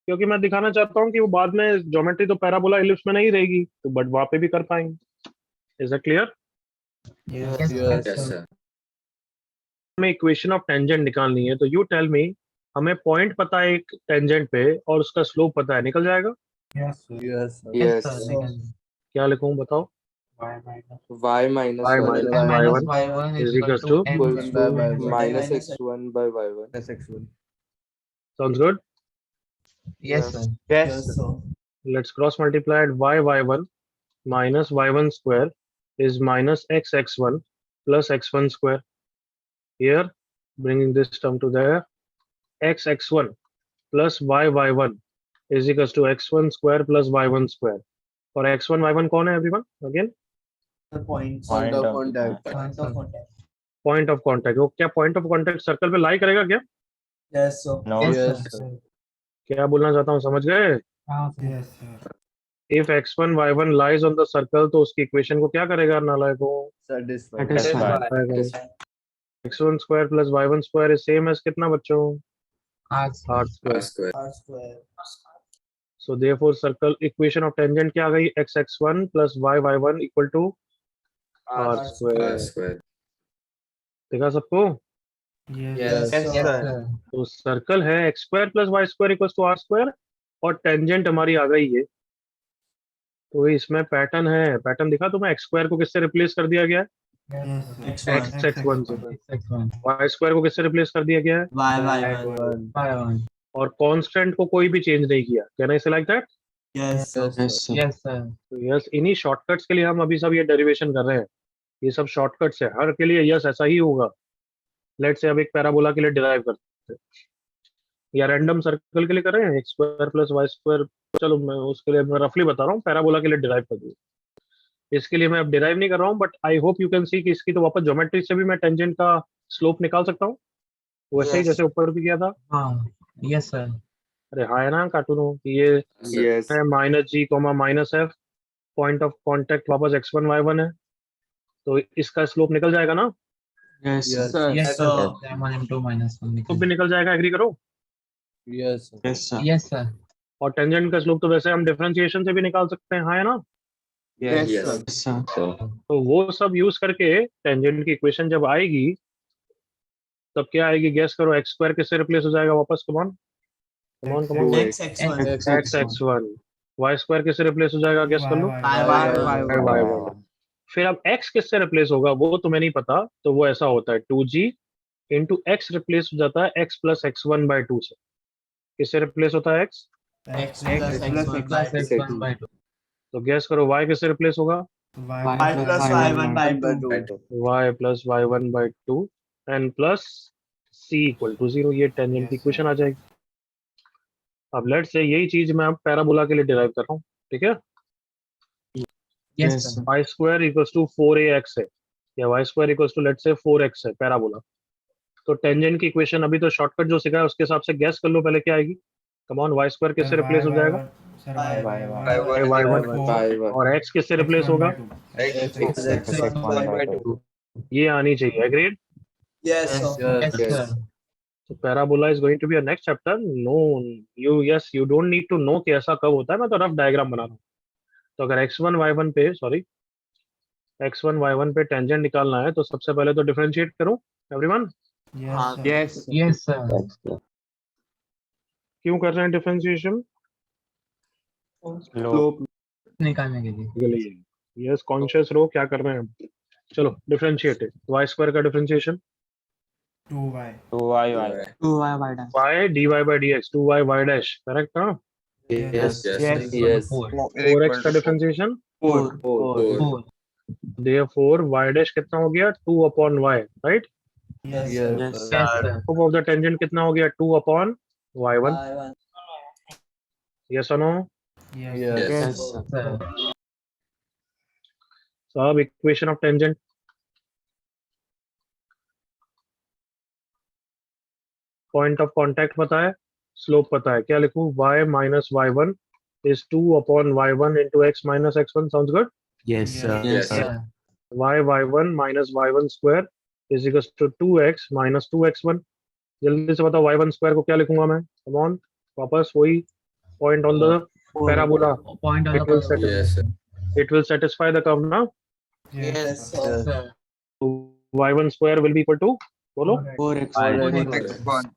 क्योंकि मैं दिखाना चाहता हूँ कि वो बाद में ज्योमेट्री तो पैराबोला इलिप्स में नहीं रहेगी, तो बट वहां पे भी कर पाएंगे। Is it clear? yes Yes, sir. हमें इक्वेशन ऑफ टेंजेंट निकालनी है, तो यू टेल मी, हमें पॉइंट पता है एक टेंजेंट पे और उसका स्लोप पता है, निकल जाएगा? yes Yes. क्या लिखूं बताओ? Y minus y 1 minus y1 is equals to equals by to y1. minus x1 by y1. minus x1 sounds good. Yes. Let's cross multiply it. y1 minus y1 square is minus x1 plus x1 square. Here, bringing this term to there, x1 plus y1 is equals to x1 square plus y1 square. और x1 y1 कौन है everyone? Again, point Point of of contact point of contact. वो क्या point of contact सर्कल पे लाई करेगा क्या? No. yes क्या बोलना चाहता हूँ, समझ गए? If x1 y1 lies on the circle, तो उसकी इक्वेशन को क्या करेगा नालायक को? satisfied Satisfied. x1 square plus y1 square is same as कितना बच्चों? r R square. square. So therefore circle equation of tangent क्या आ गई? x1 plus y1 equal to r square. R square. देखा सबको? yes Yes, sir. तो सर्कल है x square plus y square equals to r square और टेंजेंट हमारी आ गई है। तो इसमें पैटर्न है, पैटर्न दिखा तुम्हें? x square को किससे रिप्लेस कर दिया गया है? x1 से। y square को किससे रिप्लेस कर दिया गया है? Y1. और कांस्टेंट को कोई भी चेंज नहीं किया। Can I say like that? Yes, sir. Yes, इन्हीं शॉर्टकट्स के लिए हम अभी सब ये डेरिवेशन कर रहे हैं। ये सब शॉर्टकट्स है, हर के लिए यस ऐसा ही होगा। लेट से अब एक पैराबोला के लिए डिराइव करते हैं या रैंडम सर्कल के लिए कर रहे हैं, X square plus Y square. चलो मैं उसके लिए मैं रफली बता रहा हूँ, पैराबोला के लिए डिराइव कर दिया। इसके लिए मैं अब डिराइव नहीं कर रहा हूँ, but I hope you can see कि इसकी तो वापस ज्योमेट्री से भी मैं टेंजेंट का स्लोप निकाल सकता हूँ, वैसे ही Yes. जैसे ऊपर भी किया था। अरे हाँ है ना कार्टून, ये Yes. है minus G comma minus F, point of contact वापस x1 y1 है, तो इसका स्लोप निकल जाएगा ना? yes Yes, sir. तो भी निकल जाएगा, एग्री करो? yes और टेंजेंट का स्लोप तो वैसे हम डिफरेंशिएशन से भी निकाल सकते हैं, हाँ है ना? Yes, sir. तो वो सब यूज करके टेंजेंट की इक्वेशन जब आएगी तब क्या आएगी, गैस करो? एक्स स्क्वायर किससे रिप्लेस हो जाएगा वापस? Come on come, X1. x1। Y square किससे रिप्लेस हो जाएगा, गैस कर लो? y1। फिर अब x किससे रिप्लेस होगा वो तुम्हें नहीं पता, तो वो ऐसा होता है 2g इंटू एक्स रिप्लेस हो जाता है x प्लस x1 बाई 2 से। किससे रिप्लेस होता है x? X plus X1 by 2. तो गैस करो y किससे रिप्लेस होगा? Y plus Y1 by 2. y plus y1 by 2 and plus c equal to 0। ये टेंजेंट की इक्वेशन आ जाएगी। अब लेट से यही चीज मैं अब पैराबोला के लिए डिराइव कर रहा हूँ, ठीक है? Y square equals to 4ax है, या Y square equals to let's say 4x है पैराबोला। तो टेंजेंट की इक्वेशन अभी तो शॉर्टकट जो सिखाया उसके हिसाब से गैस कर लो पहले क्या आएगी। कम ऑन, वाई स्क्वायर किससे रिप्लेस हो जाएगा? Y1. और x किससे रिप्लेस होगा? ये आनी चाहिए, agreed? Yes, sir. So parabola is going to be a next chapter. No, you don't need to know कि ऐसा कब होता है, मैं तो रफ डायग्राम बना रहा हूँ। तो अगर x1 y1 पे x1 y1 पे टेंजेंट निकालना है तो सबसे पहले तो डिफरेंशिएट करो एवरीवन। Yes. क्यों कर रहे हैं डिफरेंशिएशन? Slope. निकालने के लिए. यस, कॉन्शियस रहो क्या कर रहे हैं। चलो डिफरेंशिएट, वाई स्क्वायर का differentiation 2y. 2y by dash. y dy by dx 2y y dash, correct ना? Yes. 4x का डिफरेंशिएशन 4. therefore y dash कितना हो गया? 2 upon y, राइट? Yes, sir. Slope of the tangent कितना हो गया? 2 upon y1। यस और नो? Yes. Sir. So अब equation of tangent, point of contact पता है, स्लोप पता है, क्या लिखूं? y minus Y one is 2/y1 into x minus x1. Sounds good. Yes, sir. Yes, sir. y1 minus y1 square is equals to 2x minus 2x1. जल्दी से बताओ y1 स्क्वायर को क्या लिखूंगा मैं? कम ऑन, वापस वही point on the parabola. Point on It will the Yes, sir. it will satisfy the curve now. Yes, sir. sir. y1 square will be equal to, बोलो. 4x1.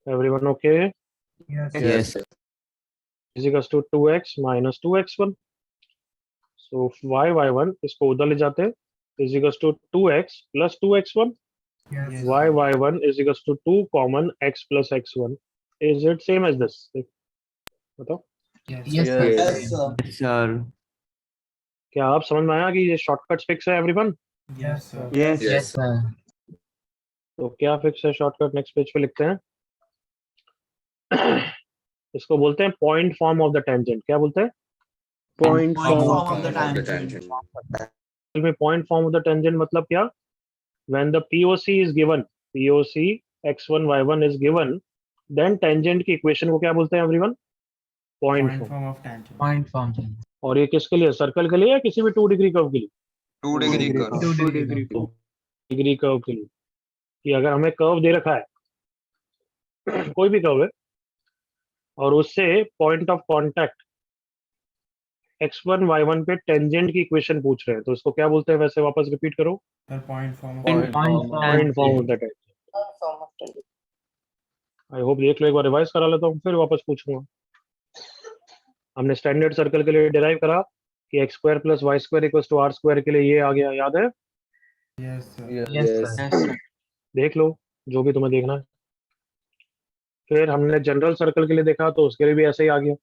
Everyone okay? Yes, Yes. sir. Is equals to 2x minus 2x1. So y1 इसको उधर ले जाते हैं, is equals to 2x plus 2x1. yes, y1 is equals to 2 common x plus x1. Is it same as this? बताओ. yes, Yes, sir. yes, sir. Yes, sir. क्या आप समझ में आया कि ये शॉर्टकट फिक्स है everyone? Yes, sir. Yes. Yes, sir. तो क्या फिक्स है शॉर्टकट? नेक्स्ट पेज पे लिखते हैं. इसको बोलते हैं point form of the tangent. क्या बोलते हैं? Point Point form. form of the Of the tangent. tangent. में point form of the tangent मतलब क्या? When the POC is given, POC x1 y1 is given, then tangent की इक्वेशन को क्या बोलते हैं everyone? Point Point form. form of tangent. Point form. और ये किसके लिए? सर्कल के लिए या किसी भी 2 डिग्री कर्व के लिए? 2 degree curve. 2 degree. Degree curve के लिए. कि अगर हमें कर्व दे रखा है, कोई भी कर्व है, और उससे point of contact x1 y1 पे टेंजेंट की इक्वेशन पूछ रहे हैं, तो इसको क्या बोलते हैं? वैसे वापस रिपीट करो. Sir, point form of Point Point point form of the tangent. I hope देख लो, एक बार रिवाइज करा लेता हूँ फिर वापस पूछूंगा. हमने स्टैंडर्ड सर्कल के लिए डिराइव करा कि x square plus Y square equal to are square के लिए ये आ गया, याद है? yes, sir. Yes, sir. देख लो जो भी तुम्हें देखना है. फिर हमने जनरल सर्कल के लिए देखा तो उसके लिए भी ऐसे ही आ गया.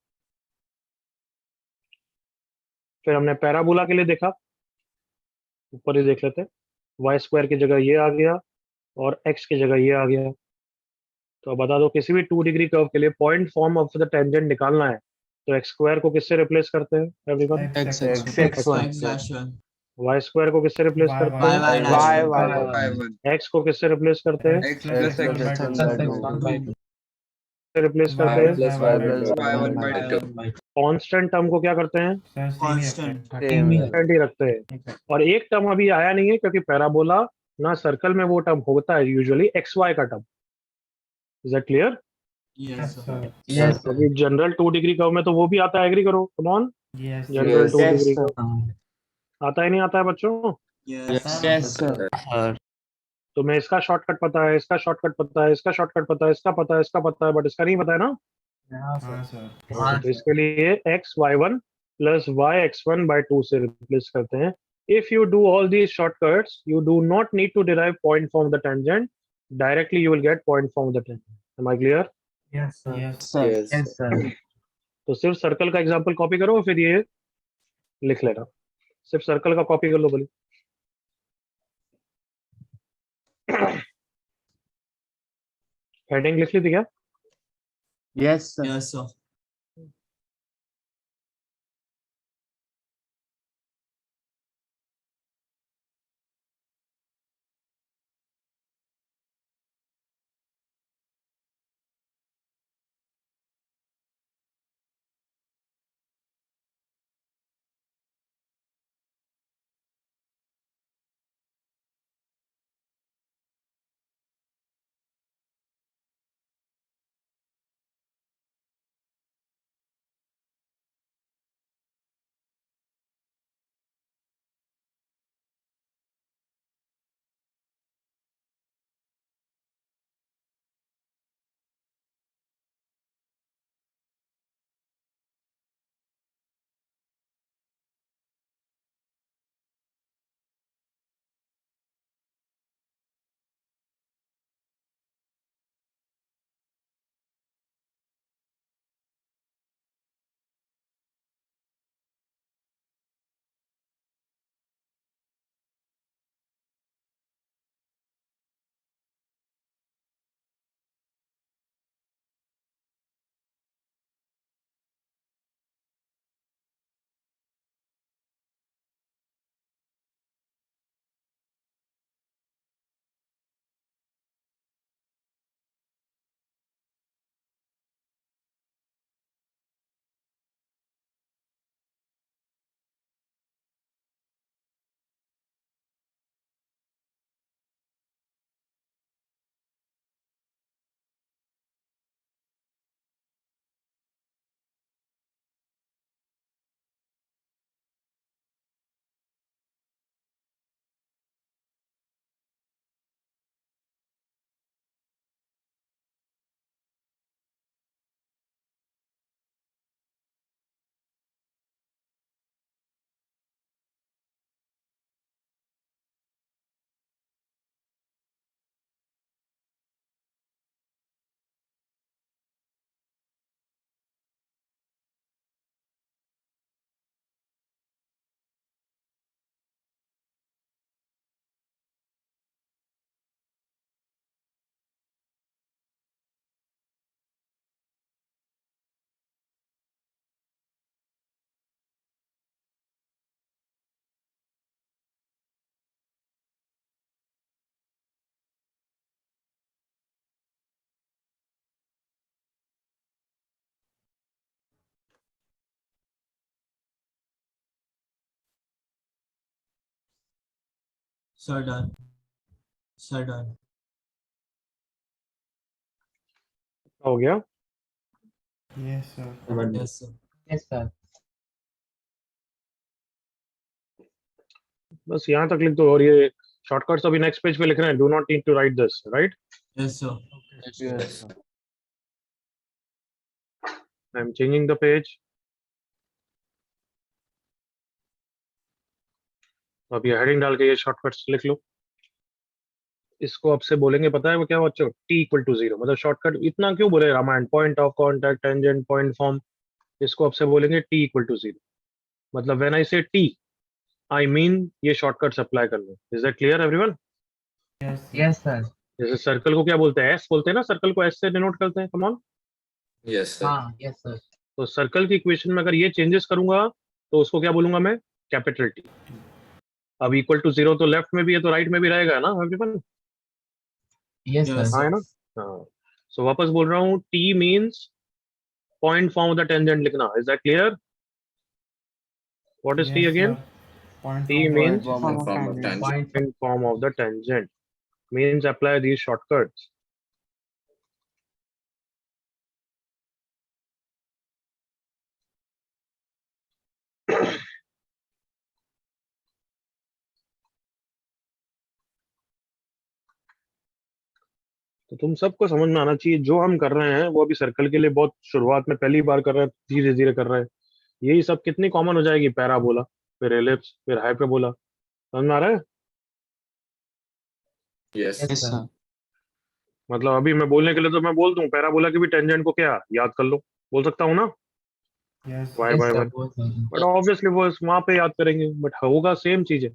फिर हमने पैराबोला के लिए देखा, ऊपर ही देख लेते हैं. वाई स्क्वायर की जगह ये आ गया और एक्स की जगह ये आ गया. तो अब बता दो, किसी भी 2 डिग्री कर्व के लिए point form of the tangent निकालना है तो एक्स स्क्वायर को किससे रिप्लेस करते हैं everyone? X, X1. Y square को किससे रिप्लेस Y, करते Y, हैं? Y1. एक्स को किससे रिप्लेस करते हैं? X plus X1 by 2. किससे रिप्लेस Y करते हैं? plus Y by 2. Y1 by 2. Constant term को क्या करते हैं? Sir, same Constant. ही Same. कांस्टेंट ही रखते हैं. और एक टर्म अभी आया नहीं है क्योंकि पैराबोला ना सर्कल में वो टर्म होता है यूजुअली एक्स वाई का term. Is that clear? Yes, sir. sir. Yes, sir. अभी जनरल 2 डिग्री कर्व में तो वो भी आता है, एग्री करो. Come on. Yes, sir. General Yes. 2 Yes, degree sir. Curve आता ही नहीं आता है बच्चों. Yes. Yes, sir. Sir. तुम्हें इसका शॉर्टकट पता है, इसका शॉर्टकट पता है, इसका शॉर्टकट पता है, इसका पता है, इसका पता है, बट इसका नहीं पता है ना. हाँ, sir. तो इसके लिए x y one plus y x one by 2 से रिप्लेस करते हैं. If you do all these shortcuts you do not need to derive point from the tangent, directly you will get point from the tangent. Am I clear? Yes, sir. Yes. Yes, sir. तो सिर्फ सर्कल का एग्जांपल कॉपी करो, फिर ये लिख लेना. सिर्फ सर्कल का कॉपी कर लो बोली. हेडिंग लिख ली थी क्या? Yes, sir. Yes, sir. Sir, done. Sir, done. हो गया? Yes, sir. Yes, sir. Yes, sir. बस यहाँ तक लिख दो और ये शॉर्टकट्स अभी नेक्स्ट पेज पे लिख रहे हैं. Do not need to write this, right? Yes, sir. Yes, sir. I am changing the page. अब ये हेडिंग डाल के ये शॉर्टकट्स लिख लो. इसको अब से बोलेंगे, पता है वो क्या बच्चों? T equal to 0. मतलब शॉर्टकट इतना क्यों बोले Ramayana? Point of contact, tangent, point form. इसको अब से बोलेंगे टी इक्वल टू 0. मतलब when I say T, I mean ये शॉर्टकट्स अप्लाई कर लो. Is that clear everyone? Yes, sir. Yes, sir. जैसे सर्कल को क्या बोलते हैं? एस बोलते हैं ना. सर्कल को एस से डिनोट करते हैं. Come on. Yes, sir. हाँ, yes, sir. तो सर्कल की इक्वेशन में अगर ये चेंजेस करूंगा तो उसको क्या बोलूंगा मैं? Capital T. अब इक्वल टू 0 तो लेफ्ट में भी है तो राइट में भी रहेगा ना एवरीवन? Yes, Yes, sir. हाँ है ना? हाँ. सो वापस बोल रहा हूँ, T means point form of the tangent लिखना. Is that clear? What is T Yes, again? sir. Point T form means Form of Form of tangent. tangent. Point. in form of the tangent. Means apply these shortcuts. तो तुम सबको समझ में आना चाहिए जो हम कर रहे हैं वो अभी सर्कल के लिए बहुत शुरुआत में पहली बार कर रहे हैं, धीरे धीरे कर रहे हैं. यही सब कितनी कॉमन हो जाएगी? पैराबोला, फिर एलिप्स, फिर हाइपरबोला. समझ में आ रहा है? Yes. Yes, sir. मतलब अभी मैं बोलने के लिए तो मैं बोल दूं पैराबोला की भी टेंजेंट को क्या याद कर लो, बोल सकता हूँ ना? Yes, y Yes, by sir. One. Both of them. But obviously वो वहां पे याद करेंगे, बट होगा सेम चीज है.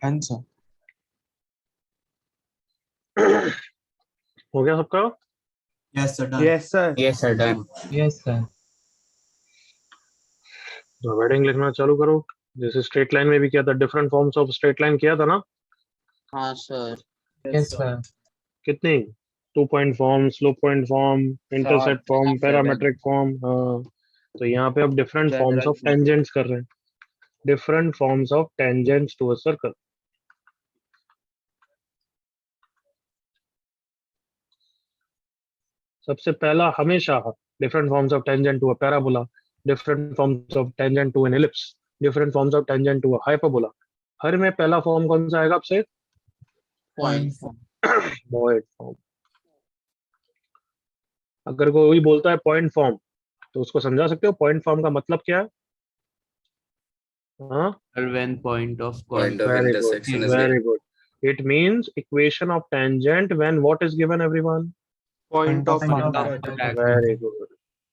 Answer. हो गया सबका? Yes, sir, done. Yes, sir. Yes, sir. Done. Yes, sir. तो हेडिंग लिखना चालू करो. जैसे स्ट्रेट लाइन में भी किया था, different forms of straight line किया था ना? हाँ sir. Yes, sir. कितनी? 2 point form, slope point form, intercept form, 7. Parametric form. तो यहाँ पे अब डिफरेंट फॉर्म्स ऑफ टेंजेंट्स कर रहे हैं. Different forms of tangents to a circle. सबसे पहला हमेशा different forms of tangent to a parabola, different forms of tangent to an ellipse, different forms of tangent to a hyperbola. हर में पहला फॉर्म कौन सा आएगा आपसे? Point. Point form. अगर कोई बोलता है पॉइंट फॉर्म तो उसको समझा सकते हो पॉइंट फॉर्म का मतलब क्या है? हाँ, When point of Point of very intersection good, is very given. good. It means equation of tangent when what is given, everyone? point of contact. Very good.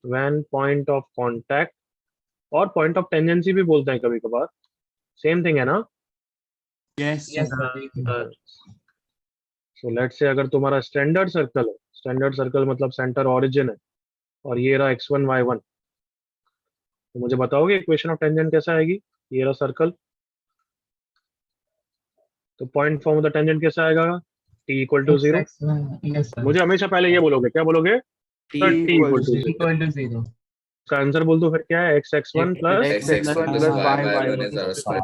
When point of contact और point of tangency भी बोलते हैं कभी कभार. सेम थिंग है ना? Yes, Yes, sir. So let's say अगर तुम्हारा स्टैंडर्ड सर्कल है, स्टैंडर्ड सर्कल मतलब सेंटर ओरिजिन है, और ये रहा x1 y1, तो मुझे बताओगे इक्वेशन ऑफ टेंजेंट कैसा आएगी? ये रहा सर्कल, तो point form of the tangent कैसा आएगा? t equal to 0. Yes, sir. मुझे हमेशा पहले ये बोलोगे, क्या बोलोगे? T t equal to 0. Equal to 0. इसका आंसर बोल दो फिर क्या है, x(x1 + x(x1 + y(y1) is our square.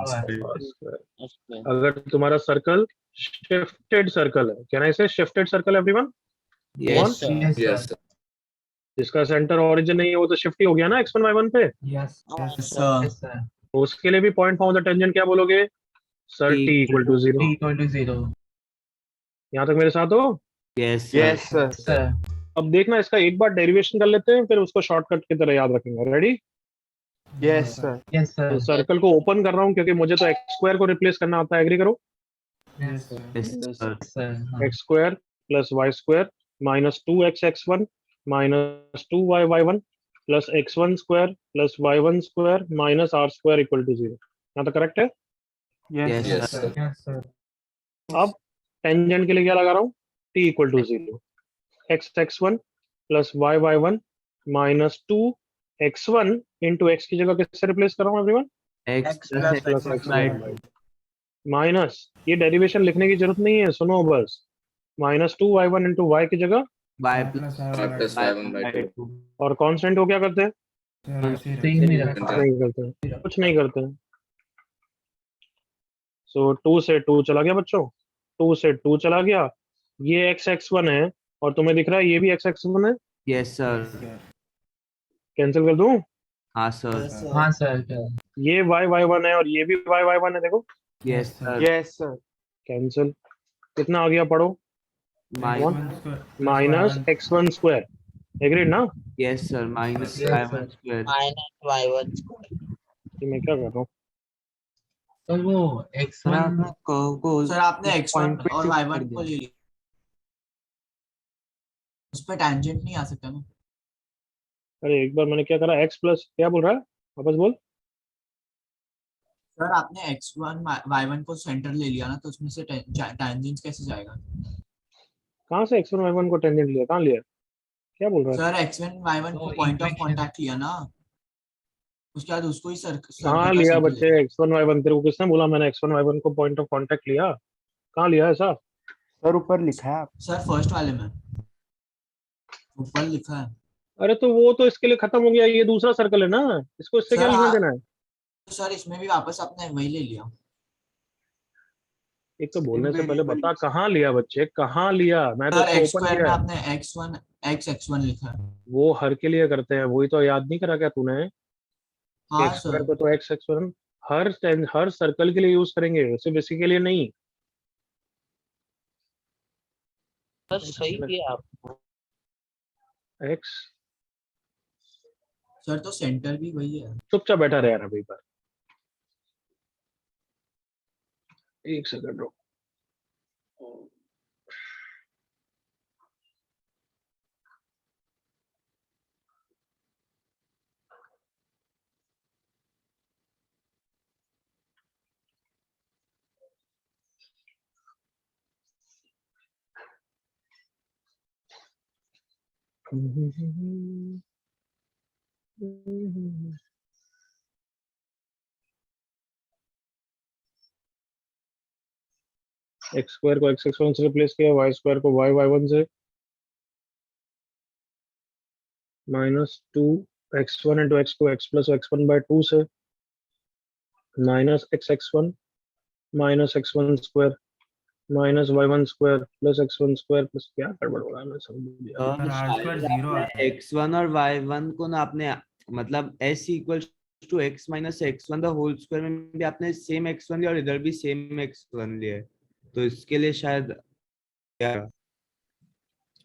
अगर तुम्हारा सर्कल शिफ्टेड सर्कल है, कैन आई से shifted circle everyone? Yes, sir. Yes, Yes, sir. sir. जिसका सेंटर ओरिजिन नहीं है वो तो शिफ्ट ही हो गया ना x1 y1 पे, Yes. Yes, Yes, sir. sir. Yes, sir. तो उसके लिए भी पॉइंट फाउंड द टेंजेंट क्या बोलोगे sir? t = 0. T equal to 0. यहाँ तक मेरे साथ हो? Yes, sir. Yes, sir. अब देखना इसका एक बार डेरिवेशन कर लेते हैं, फिर उसको शॉर्टकट की तरह याद रखेंगे. Ready? Yes, sir. Yes, sir. तो सर्कल को ओपन कर रहा हूँ क्योंकि मुझे तो x² को रिप्लेस करना आता है. एग्री करो. Yes, sir. Yes, sir. x² + y² - 2x(x1) - 2y(y1) + x1² + y1² - r² = 0. यहाँ तक करेक्ट है? Yes, sir. Yes, sir. अब टेंजेंट के लिए क्या लगा रहा हूँ? t = 0. x(x1 + y(y1) - 2x1 * x की जगह किससे रिप्लेस कर रहा हूँ everyone? X plus x minus, ये डेरिवेशन लिखने की जरूरत नहीं है, सुनो बस. -2y1 * y की जगह Y y plus plus y1/2. और कांस्टेंट को क्या करते हैं? Same ही रखा. नहीं करते हैं, कुछ नहीं करते हैं. सो 2 से 2 चला गया बच्चों, 2 से 2 चला गया. ये x(x1) है और तुम्हें दिख रहा है ये भी x(x1) है. Yes sir. कैंसिल कर दूं? हाँ सर. हाँ sir. ये y(y1) है और ये भी y(y1) है. देखो yes sir. Yes, sir. Cancel. कितना आ गया पढ़ो? -x1². एग्रीड ना? Yes sir. Minus Yes, y1 sir. Square. ये मैं क्या कर रहा हूँ? तो वो x1 सर आपने x1 और y1 को ले लिया, उस पे टेंजेंट नहीं आ सकता ना. अरे एक बार मैंने क्या करा, x प्लस क्या बोल रहा है वापस बोल. सर आपने x1 y1 को सेंटर ले लिया ना, तो उसमें से टेंजेंट कैसे जाएगा? कहाँ से x1 y1 को टेंजेंट लिया? कहाँ लिया? क्या बोल रहा है? सर x1 y1 को तो पॉइंट ऑफ equation- कांटेक्ट लिया ना, उसके बाद उसको ही कहाँ लिया बच्चे x1 y1? तेरे को किसने बोला मैंने x1 y1 को पॉइंट ऑफ कांटेक्ट लिया? कहाँ लिया ऐसा? सर ऊपर लिखा है. सर फर्स्ट वाले में ऊपर लिखा है. अरे तो वो तो इसके लिए खत्म हो गया, ये दूसरा सर्कल है ना, इसको इससे क्या सर, लेना हाँ। देना है? सर इसमें भी वापस आपने वही ले लिया. एक तो बोलने से पहले बता कहाँ लिया बच्चे, कहाँ लिया? मैं तो सर इसको x ओपन स्क्वायर में किया. आपने x1 लिखा है. वो हर के लिए करते हैं, वही तो याद नहीं करा क्या तूने? हाँ x स्क्वायर सर. को तो x(x1) हर सर्कल के लिए यूज करेंगे, सिर्फ इसी के लिए नहीं. सही किया आप. x सर तो सेंटर भी वही है. चुपचाप बैठा रहे यार अभी पर. एक सेकंड रुक. एक्स स्क्वायर को x(x1) से रिप्लेस किया, y स्क्वायर को y(y1) से, -2x1 * x को x + x1/2 से, -x(x1) - x1² - y1² + x1² plus क्या गड़बड़ हो रहा है, मैं समझ नहीं गया. सर r² 0 आता है. x1 और y1 को ना आपने मतलब s = x - x1 the whole square में भी आपने सेम x1 लिया और इधर भी सेम x1 लिया है, तो इसके लिए शायद क्या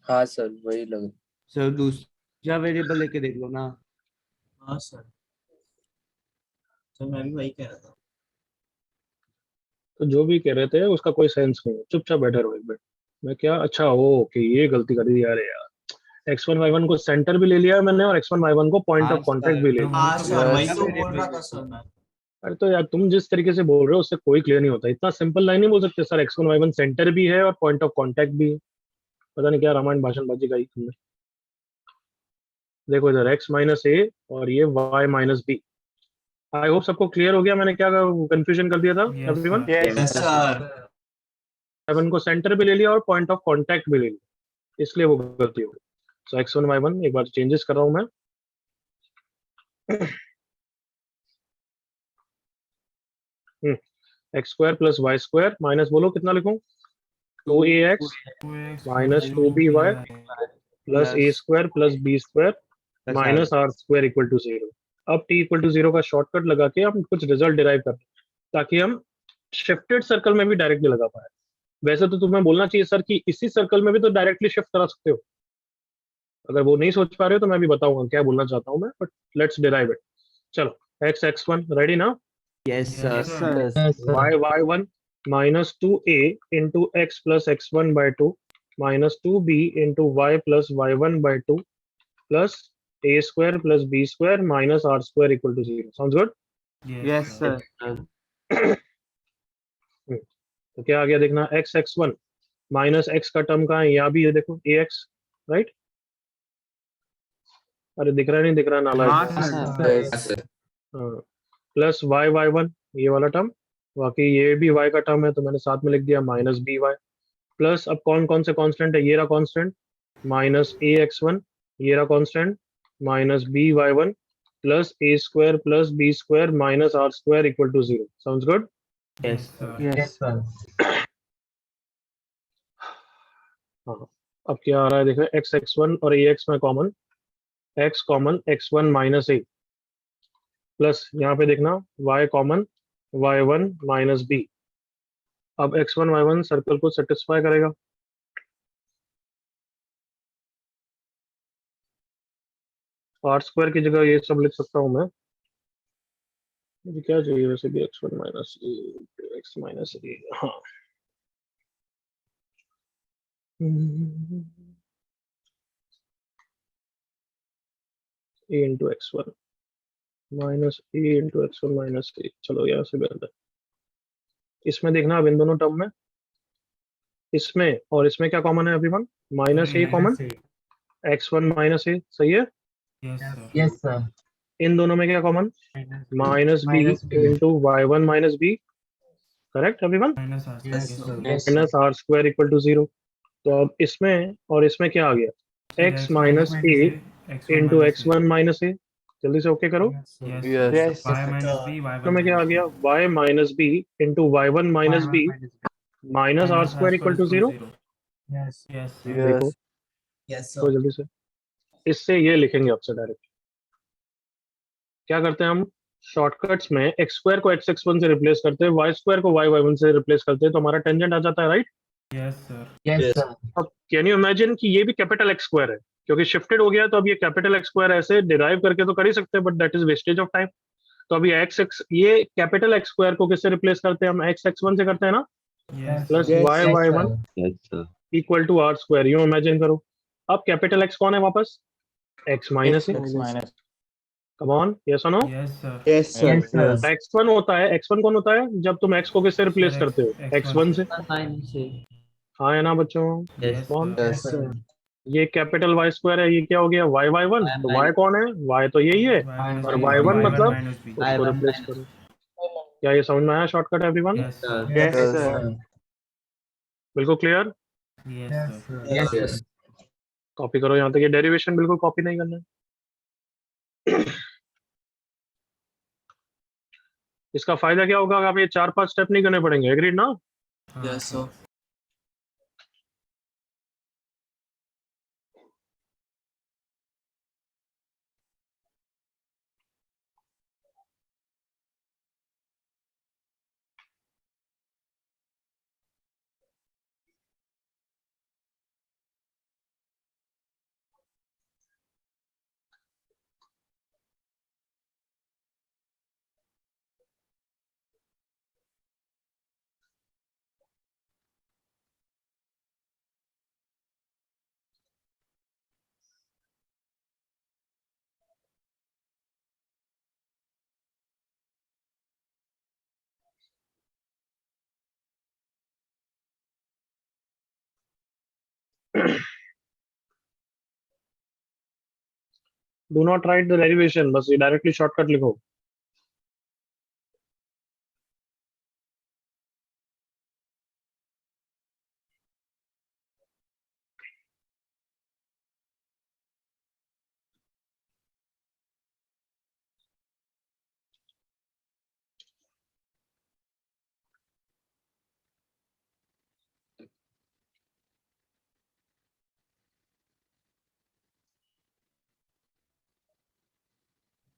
हाँ सर वही लग. सर दूसरा वेरिएबल लेके देख लो ना. हाँ सर. सर मैं भी वही कह रहा था. तो जो भी कह रहे थे उसका कोई सेंस नहीं है, चुपचाप बैठे रहो एक मिनट. मैं क्या, अच्छा हो कि ये गलती कर दी यार यार. x1 y1 को सेंटर भी ले लिया मैंने और x1 y1 को पॉइंट ऑफ कांटेक्ट भी ले लिया. हाँ सर वही Yes. तो बोल रहा था सर मैं. अरे तो यार तुम जिस तरीके से बोल रहे हो उससे कोई क्लियर नहीं होता. इतना सिंपल लाइन नहीं बोल सकते सर x1 y1 सेंटर भी है और पॉइंट ऑफ कांटेक्ट भी है. पता नहीं क्या रामायण भाषणबाजी का ही तुमने. देखो इधर x - a और ये y - b. आई होप सबको क्लियर हो गया मैंने क्या कंफ्यूजन कर दिया था Yes, everyone. sir. Yes sir. y1 को सेंटर भी ले लिया और पॉइंट ऑफ कांटेक्ट भी ले लिया, इसलिए वो गलती हो गई. सो x1 y1 एक बार चेंजेस कर रहा हूं मैं. X square plus Y square minus, बोलो कितना लिखूं, 2ax 2x minus 2by plus a Plus square plus b square plus minus r square equal to 0। अब t इक्वल टू 0 का शॉर्टकट लगा के हम कुछ रिजल्ट डिराइव करते हैं ताकि हम शिफ्टेड सर्कल में भी डायरेक्टली लगा पाए। वैसे तो तुम्हें बोलना चाहिए सर कि इसी सर्कल में भी तो डायरेक्टली शिफ्ट करा सकते हो। अगर वो नहीं सोच पा रहे हो तो मैं भी बताऊंगा क्या बोलना चाहता हूँ मैं, बट लेट्स डिराइव इट। चलो x1 रेडी ना, yes sir. Yes, sir. Yes, sir. y1 minus 2a into x plus x1 by 2 minus 2b into y plus y1 by 2 plus a square plus b square minus r square equal to 0। Sounds good. Yes, sir. तो क्या आ गया देखना, x1 माइनस x का टर्म कहाँ है, यहाँ भी है देखो ax, राइट। अरे दिख रहा है, नहीं दिख रहा नाला हाँ, है। sir. Yes, sir. Plus y1 ये वाला टर्म, बाकी ये भी y का टर्म है तो मैंने साथ में लिख दिया माइनस बी वाई। प्लस अब कौन कौन से कांस्टेंट है, ये रहा कांस्टेंट माइनस ax1, ये रहा constant minus by1 plus a square plus b square minus r square equal to 0। Sounds good. Yes, sir. Yes, sir. हाँ, अब क्या आ रहा है देखो, x1 और ax में common, x common x1 minus a plus यहाँ पे देखना y common y1 minus b। अब x1 y1 सर्कल को सेटिस्फाई करेगा। आर स्क्वायर की जगह ये सब लिख सकता हूँ मैं, मुझे क्या चाहिए वैसे भी, x1 माइनस ए एक्स माइनस ए, हाँ ए इंटू x1 माइनस ए इंटू x1 माइनस ए। चलो यहाँ से बेहतर, इसमें देखना अब इन दोनों टर्म में, इसमें और इसमें क्या कॉमन है एवरीवन, माइनस ए कॉमन, x1 माइनस ए, सही है। Yes, sir. Yes, sir. इन दोनों में क्या common, minus b Minus B. Into y1 minus b, correct everyone, Minus R. Yes, Yes, sir. sir. Yes, minus r square equal to 0। तो अब इसमें और इसमें क्या आ गया, So x x minus minus a x1 into minus a. x1 minus a, जल्दी से ओके करो। Yes, sir. Yes. Y minus b, तो y1 में क्या आ minus गया, b. y minus b into y1 minus b minus r Minus R square equal to 0। Yes. Yes, sir. देखो Yes, तो जल्दी से इससे ये लिखेंगे आपसे डायरेक्ट। क्या करते हैं हम, शॉर्टकट्स में एक्स स्क्वायर को एक्स एक्स वन से रिप्लेस करते हैं, वाई स्क्वायर को वाई वाई वन से रिप्लेस करते हैं, तो हमारा टेंजेंट आ जाता है, right. Yes, sir. Yes, sir. अब कैन यू इमेजिन कि ये भी कैपिटल एक्स स्क्वायर है, क्योंकि शिफ्टेड हो गया तो अब ये कैपिटल एक्स स्क्वायर ऐसे डिराइव करके तो कर ही सकते हैं, but that is wastage of time. तो अभी एक्स एक्स ये कैपिटल एक्स स्क्वायर को किससे रिप्लेस करते हैं, हम एक्स एक्स वन से करते हैं ना, Yes, plus sir. Y Yes, y sir. One equal to are square, यूं इमेजिन करो। अब कैपिटल एक्स कौन है वापस, एक्स माइनस है, कम ऑन, यस और no. Yes, sir. Yes, sir. Yes, sir. X one होता है, एक्स वन कौन होता है, जब तुम एक्स को किससे रिप्लेस Sir, करते हो, एक्स वन से, हाँ है ना बच्चों। Yes, कौन, sir. Yes, sir. ये कैपिटल वाई स्क्वायर है, ये क्या हो गया वाई वाई वन, तो वाई कौन है, वाई तो यही है, Y minus और b, y1 y1 मतलब minus b. उसको रिप्लेस करो। क्या ये समझ में आया shortcut everyone, Yes, sir. Yes, Yes, sir. sir. बिल्कुल clear. Yes, sir. Yes, Yes. sir. Copy करो यहाँ तक, ये डेरिवेशन बिल्कुल कॉपी नहीं करना है। इसका फायदा क्या होगा, आप ये 4-5 स्टेप नहीं करने पड़ेंगे, एग्रीड ना। हाँ, Yes, sir. sir. Do not right the derivation, बस ये डायरेक्टली शॉर्टकट लिखो।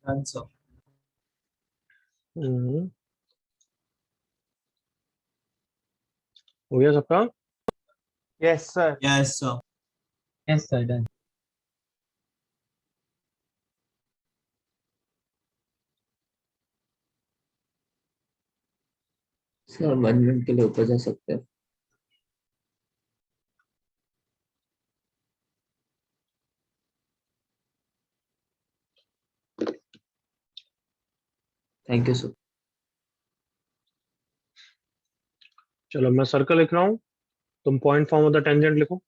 Done, sir. हम्म, हो गया सबका? Yes, sir. Yes, sir. Yes, sir. Done. Sir 1 minute के लिए ऊपर जा सकते हैं? Thank you sir. चलो मैं सर्कल लिख रहा हूँ, तुम point form of the tangent लिखो,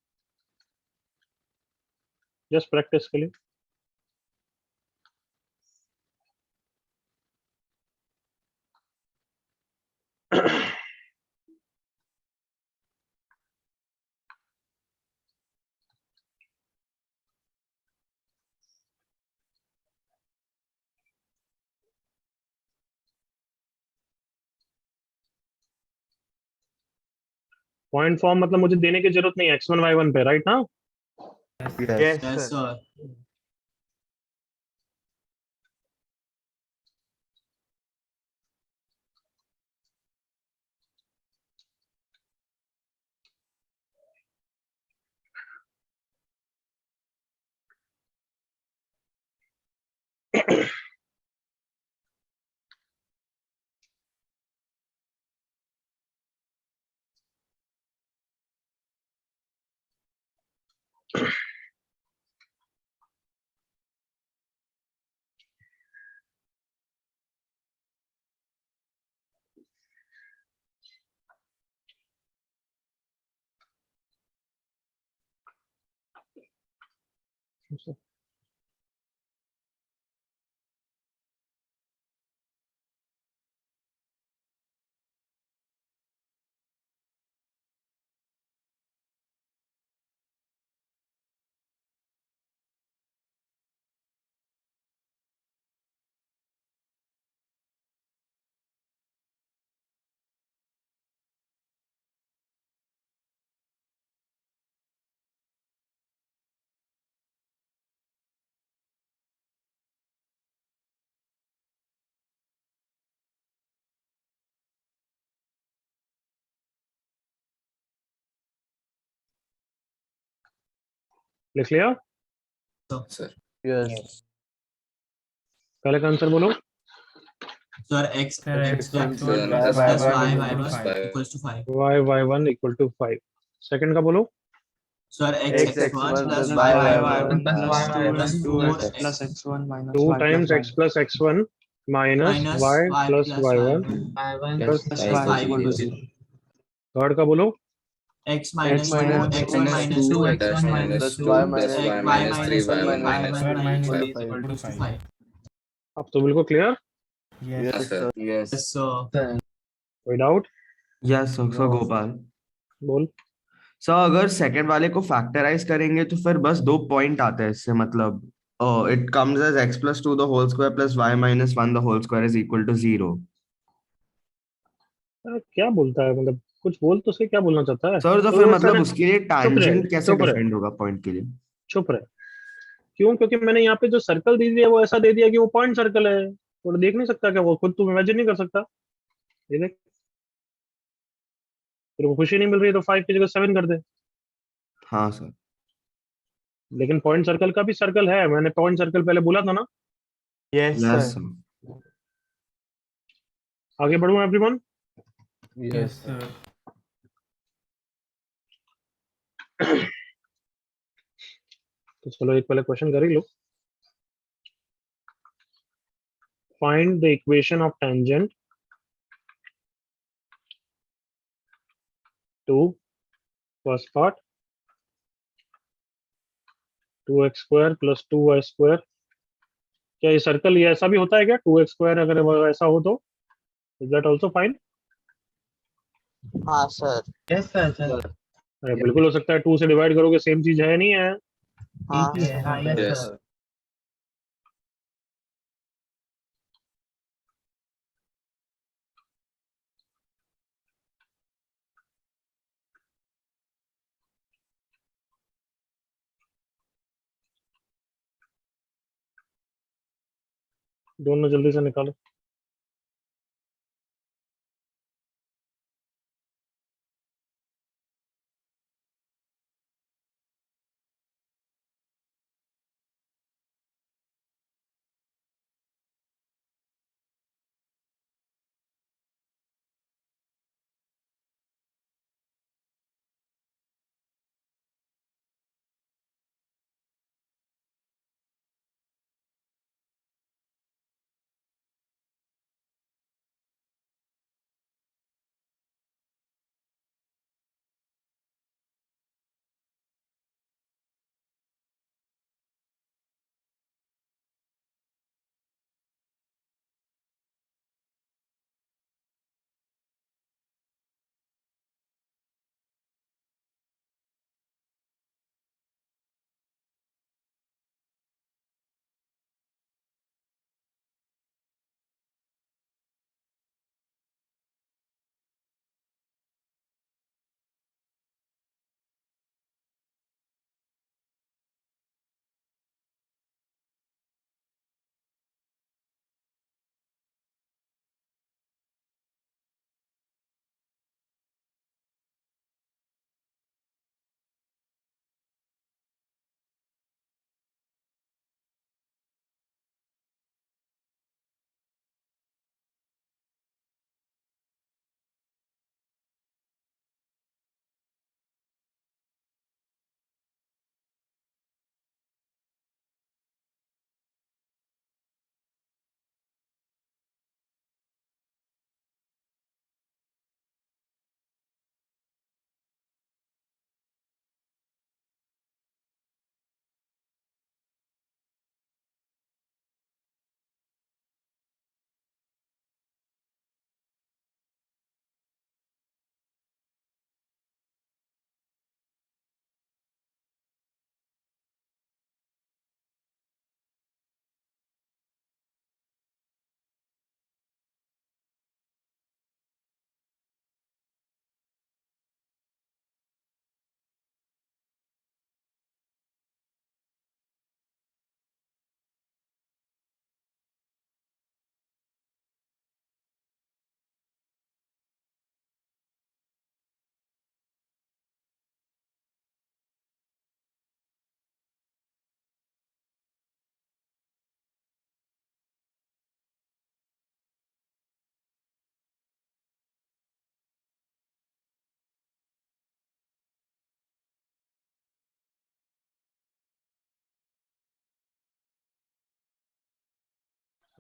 जस्ट प्रैक्टिस के लिए। पॉइंट फॉर्म मतलब मुझे देने की जरूरत नहीं है x1 y1 पे, राइट ना? Yes, Yes, sir. sir. लिख लिया? Sir Yes. पहले का आंसर बोलो। Sir, x Sir, x1 x1 plus plus y y1 y1 5. equals to 5. y1 equal to 5। Second का बोलो। Sir, X x1 x1 plus plus y y y1 y1 plus y plus y1 4x plus x1 minus 2 y plus times y x plus x1 minus minus y y plus plus y1 y1 plus plus plus y 5 equal to equals 0. Third का बोलो। x minus 2 minus x1 minus minus 2 2 x1 minus plus 2 y plus minus y y minus 3 minus 3 y1 y1 minus y1 Square 3 minus minus equal 3 to equals to 5. 5. अब तो बिल्कुल clear? Yes. Yes, sir. sir. Yes, sir. sir. कोई doubt? Yes, sir, No. Gopal. बोल। सर अगर सेकंड वाले को फैक्टराइज करेंगे तो फिर बस 2 पॉइंट आते हैं इससे, मतलब it comes as x plus 2 the whole square plus y minus 1 the whole square is equal to 0. क्या बोलता है, मतलब कुछ बोल तो सही, क्या बोलना चाहता है? सर तो तो फिर वो मतलब मैंने उसके लिए चुप रहे, टैंजेंट कैसे चुप रहे, डिफाइंड होगा पॉइंट के लिए? चुप रहे। क्यों? क्योंकि मैंने यहाँ पे जो सर्कल दे दिया वो ऐसा दे दिया कि वो पॉइंट सर्कल है, वो देख नहीं सकता क्या? वो खुद तुम इमेजिन नहीं कर सकता? ये देख, तेरे को खुशी नहीं मिल रही है तो 5 की जगह 7 कर दे। हाँ सर। लेकिन पॉइंट सर्कल का भी सर्कल है, मैंने पॉइंट सर्कल पहले बोला था ना। Yes, yes sir. सर। आगे बढ़ूं everyone? Yes, Yes, sir. sir. तो चलो एक पहले क्वेश्चन कर ही लो। Find the equation of tangent to first part 2x square plus 2y square. क्या ये सर्कल ये ऐसा भी होता है क्या? 2x स्क्वायर अगर वो ऐसा हो तो इज दैट आल्सो फाइन? हाँ सर। yes sir sir. अरे बिल्कुल हो सकता है, 2 से डिवाइड करोगे सेम चीज है, नहीं है? हाँ एक ही है हाँ yes Yes. sir. दोनों जल्दी से निकालो।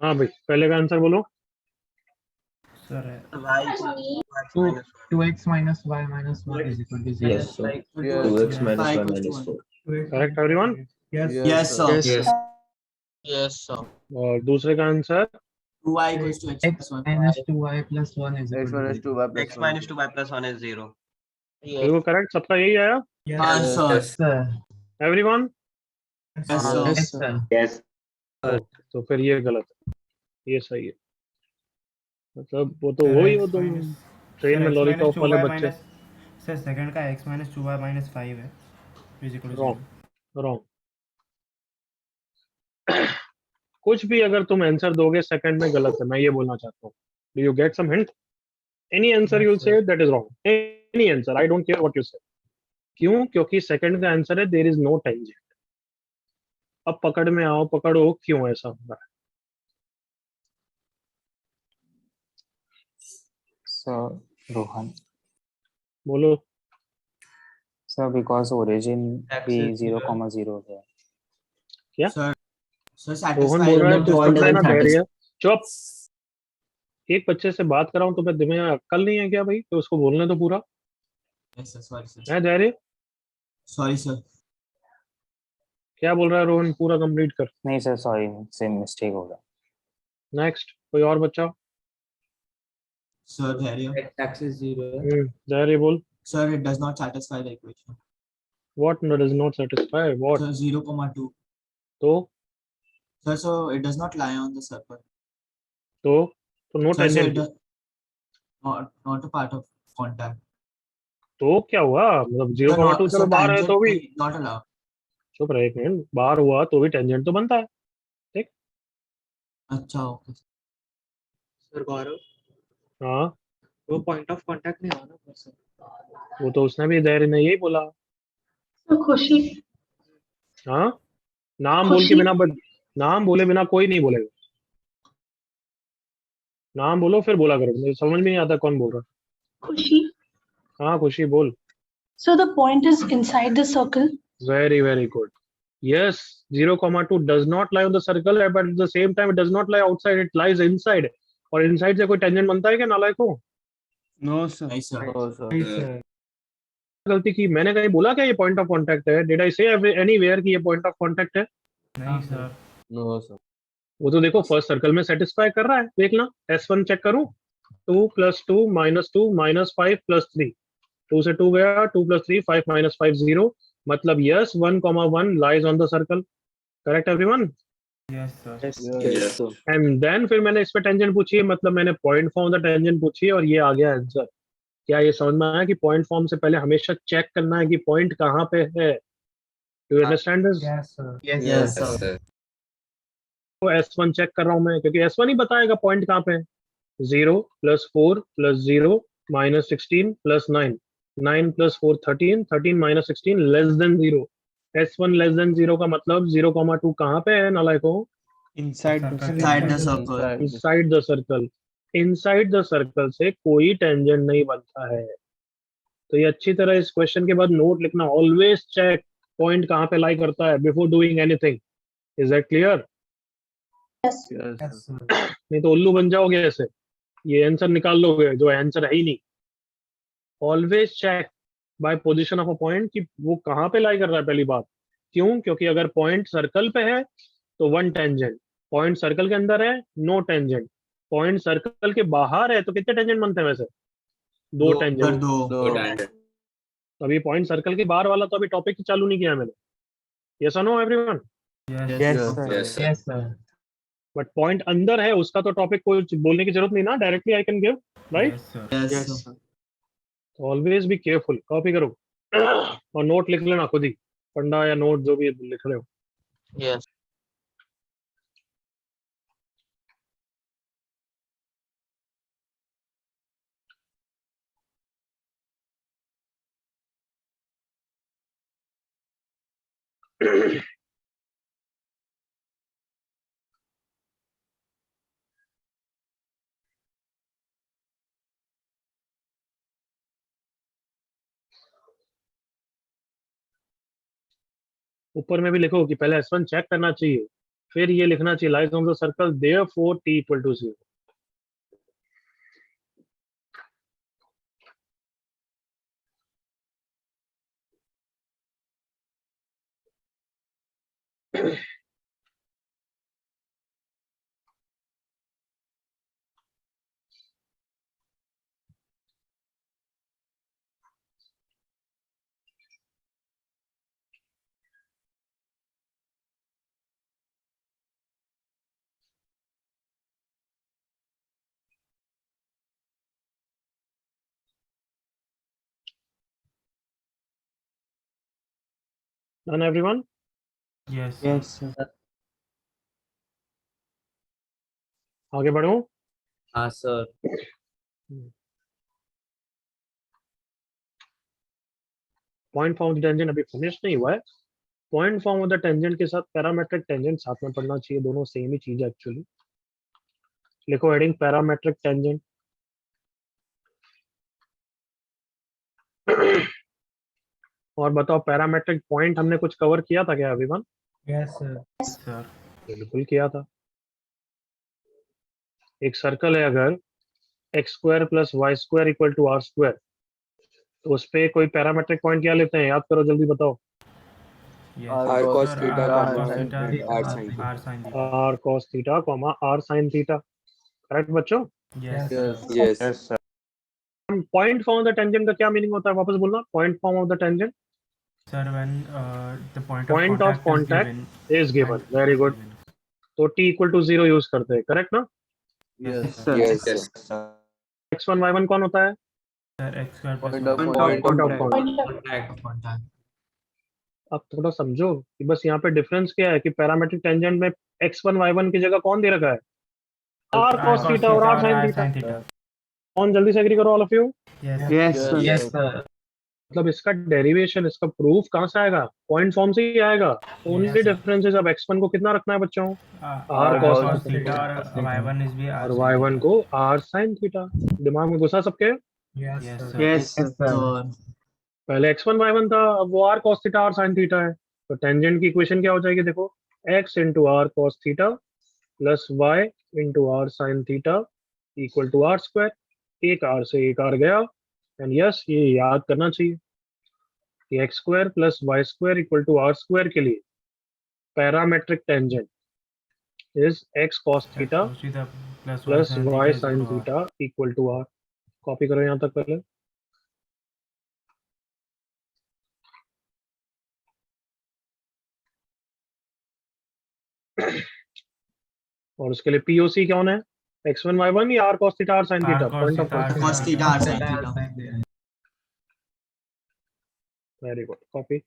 हाँ भाई, पहले का आंसर बोलो। Sir Two, 2x minus y minus 1 is equal to 0. Yes, sir. Yes. 2x minus Five y equals to minus one. 4. Correct everyone? Yes, sir. Yes. Yes, sir. और दूसरे का answer 2y equals to x X plus 1. minus 2y plus 1 is X equal to minus 0. 2y plus x 1. minus 2y plus 1 is 0. Yes. बिल्कुल करेक्ट, सबका यही आया हाँ sir. Yes. Sir. Everyone? Yes sir. Yes, sir. Yes. तो फिर ये गलत है, ये सही है। मतलब वो तो वही हो तुम ट्रेन में लॉलीपॉप वाले बच्चे। सर सेकंड का x minus 2y minus 5 है is equal to wrong 0. Wrong. कुछ भी अगर तुम आंसर दोगे सेकंड में गलत है, मैं ये बोलना चाहता हूँ। Do you get some hint? Any answer you say that is wrong, any answer, I don't care what you say. क्यों? क्योंकि सेकंड का आंसर है देयर इज नो टेंजेंट। अब पकड़ में आओ, पकड़ो क्यों ऐसा हो रहा है। Sir, Rohan. बोलो। Sir, because origin X be is 0, zero. zero है. क्या Sir रोहन satisfy बोल रहा है the तो point सुन लेना that धैर्य। चुप। एक बच्चे से बात कर रहा हूँ, तुम्हें दिमाग में अक्ल नहीं है क्या भाई? तो उसको बोलने तो पूरा Yes sir. Sorry sir. है। धैर्य Sorry sir. क्या बोल रहा है रोहन? पूरा कंप्लीट कर। नहीं sir, sorry, same mistake होगा. नेक्स्ट कोई और बच्चा? Sir Dharya. x is 0. धैर्य बोल। Sir it does not satisfy the equation. What does not satisfy what? Sir 0, 2. तो Sir so it does not lie on the circle. No Sir so it tangent. does not a part of contact. तो क्या हुआ? मतलब Sir 0,2 चलो sir बाहर है तो भी tangent not allowed. चुप रहे एक मिनट। बाहर हुआ तो भी टेंजेंट तो बनता है। अच्छा ओके सर गौरव, हाँ वो पॉइंट ऑफ कांटेक्ट नहीं हुआ ना सर? वो तो उसने भी धैर्य ने यही बोला। खुशी, हाँ नाम बोल के खुशी। बिना नाम बोले बिना कोई नहीं बोलेगा। नाम बोलो फिर बोला करो, मुझे समझ में नहीं आता कौन बोल रहा। खुशी। हाँ खुशी बोल। So the point is inside the circle. Very good. Yes, 0, 2 does not lie on the circle, but at the same time it does not lie outside, it lies inside. और inside से कोई टेंजेंट बनता है क्या नालायक को? No sir. नहीं सर नो सर। गलती की मैंने कहीं बोला क्या ये पॉइंट ऑफ कांटेक्ट है? डिड आई से एनीवेयर कि ये पॉइंट ऑफ कांटेक्ट है? नहीं सर। No sir. वो तो देखो फर्स्ट सर्कल में सेटिस्फाई कर रहा है, देखना S1 चेक करूं। 2 + 2 - 2 - 5 + 3, 2 से 2 गया, 2 + 3 5 - 5 0, मतलब yes 1, 1 lies on the circle. Correct everyone? Yes sir. Yes sir. And then फिर मैंने इस पे टेंजेंट पूछी है, मतलब मैंने पॉइंट फॉर्म द टेंजेंट पूछी है और ये आ गया आंसर। क्या ये समझ में आया कि पॉइंट फॉर्म से पहले हमेशा चेक करना है कि पॉइंट कहाँ पे है? Do you understand this? Yes sir. Yes Yes, sir sir. तो S1 चेक कर रहा हूँ मैं, क्योंकि S1 ही बताएगा पॉइंट कहाँ पे है। 0 + 4 + 0 - 16 + 9, 9 + 4 13, 13 - 16 <0। S1 <0 का मतलब 0, 2 कहाँ पे है नालायको? Inside Inside the circle. Inside the circle. Inside the circle से कोई टेंजेंट नहीं बनता है। तो ये अच्छी तरह इस क्वेश्चन के बाद नोट लिखना, ऑलवेज चेक पॉइंट कहाँ पे लाई करता है before doing anything. Is that clear? Yes sir. नहीं तो उल्लू बन जाओगे ऐसे, ये आंसर निकाल लोगे जो आंसर है ही नहीं। Always check by position of a point कि वो कहाँ पे लाई कर रहा है। पहली बात क्यों? क्योंकि अगर पॉइंट सर्कल पे है तो 1 टेंजेंट, पॉइंट सर्कल के अंदर है नो टेंजेंट, पॉइंट सर्कल के बाहर है तो कितने टेंजेंट बनते हैं वैसे? 2 सर टेंजेंट। दो Good hand. अभी पॉइंट सर्कल के बाहर वाला तो अभी टॉपिक ही चालू नहीं किया मैंने। यस और no everyone? Yes sir. Yes, sir. Yes sir. But point अंदर है उसका तो टॉपिक कोई बोलने की जरूरत नहीं ना, directly I can give, right? Yes sir. Yes sir always be careful, copy करो और नोट लिख लेना खुद ही, फंडा या नोट जो भी लिख रहे हो। Yes. ऊपर में भी लिखो कि पहले S1 चेक करना चाहिए, फिर ये लिखना चाहिए lies on the circle therefore t = 0। Done everyone? Yes yes sir. आगे बढ़ो। हाँ sir. Point form of the tangent अभी फिनिश नहीं हुआ है। Point form of the tangent के साथ पैरामेट्रिक टेंजेंट साथ में पढ़ना चाहिए, दोनों सेम ही चीज है एक्चुअली। लिखो हेडिंग पैरामेट्रिक टेंजेंट। और बताओ पैरामेट्रिक पॉइंट हमने कुछ कवर किया था क्या एवरीवन? Yes sir. बिल्कुल किया था। एक सर्कल है, अगर x² + y² = r², तो उस पे कोई पैरामेट्रिक पॉइंट क्या लेते हैं? याद करो जल्दी बताओ। R cos theta, R comma, cos theta, R sin theta. R sin theta. r cos theta, r sin theta. Correct बच्चों? Yes yes. Yes. Point form of the tangent का क्या मीनिंग होता है? वापस बोलना, point form of the tangent. Sir when the Point of contact is given. Very good. तो t = 0 यूज करते हैं, करेक्ट ना? Yes Yes, sir. x1 y1 कौन होता है? Sir x² Point + of Point of contact। Contact अब थोड़ा समझो कि बस यहाँ पे डिफरेंस क्या है कि पैरामेट्रिक टेंजेंट में x1 y1 की जगह कौन दे रखा है? r cos theta और r sin theta. कौन जल्दी से एग्री करो all of you. Yes. Yes, sir. मतलब इसका डेरिवेशन, इसका प्रूफ कहाँ से आएगा? पॉइंट फॉर्म से ही आएगा. ओनली डिफरेंस इज अब x1 को कितना रखना है बच्चों? r cos theta और y1 is भी r और sin y1 को r sin theta. दिमाग में घुसा सबके? Yes, sir. Yes, sir. पहले x1 y1 था, अब वो r cos theta r sin theta है. तो टेंजेंट की इक्वेशन क्या हो जाएगी? देखो, x into r cos theta plus y into r sin theta equal to r square. एक r से एक r गया. एंड यस, ये याद करना चाहिए कि x square plus Y square equal to are square के लिए parametric tangent is x cos theta plus y sine theta equal to r. Copy करो यहाँ तक पहले. और उसके लिए पीओसी क्या होना है? x1 y1 या r cos theta r sin theta? Point of cos theta r sin theta. Very good. Copy.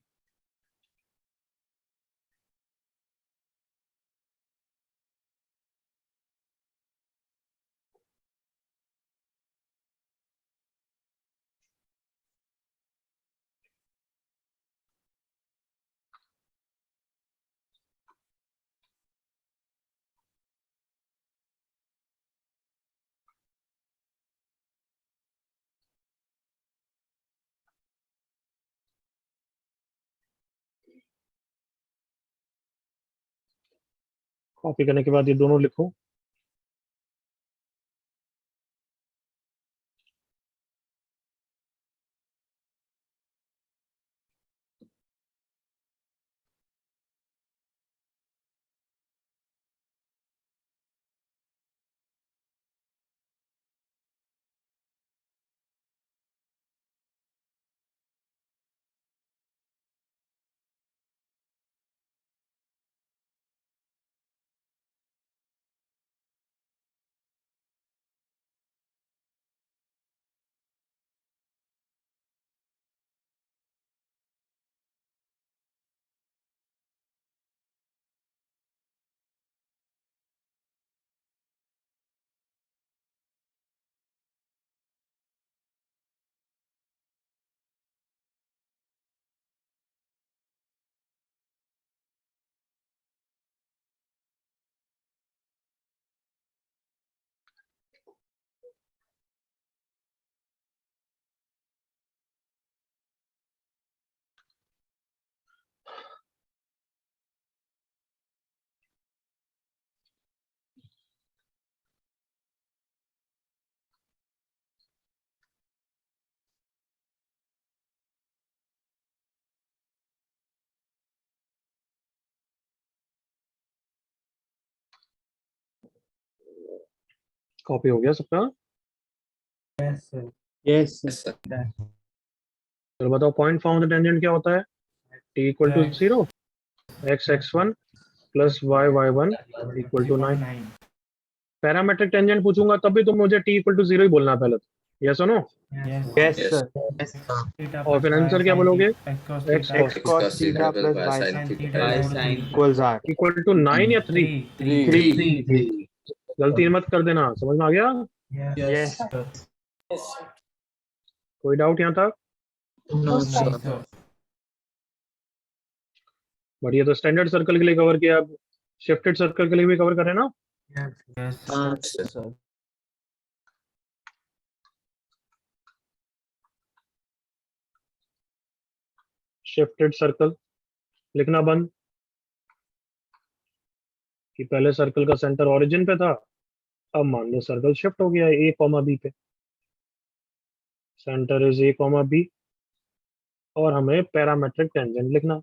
Copy करने के बाद ये दोनों लिखो. कॉपी हो गया सबका? Yes, Yes, sir. चलो बताओ, point form of the tangent क्या होता है? t equal to 0, x x1 plus y y1 equal to 9. Parametric tangent पूछूंगा तब भी तुम मुझे t इक्वल टू 0 ही बोलना है पहले. यस और नो? yes, Yes. sir. और फिर आंसर क्या बोलोगे? x x cos theta plus y sin theta. y sin Equals R. Equal to 9 या 3? 3. गलती मत कर देना. समझ में आ गया? Yes, sir. कोई डाउट यहाँ तक? No, sir. बट ये तो स्टैंडर्ड सर्कल के लिए कवर किया. अब शिफ्टेड सर्कल के लिए भी कवर करें ना? Yes. Yes, sir. Shifted circle लिखना बंद. कि पहले सर्कल का सेंटर ओरिजिन पे था, अब मान लो सर्कल शिफ्ट हो गया है a कॉमा b पे. Centre is a comma b और हमें पैरामेट्रिक टेंजेंट लिखना.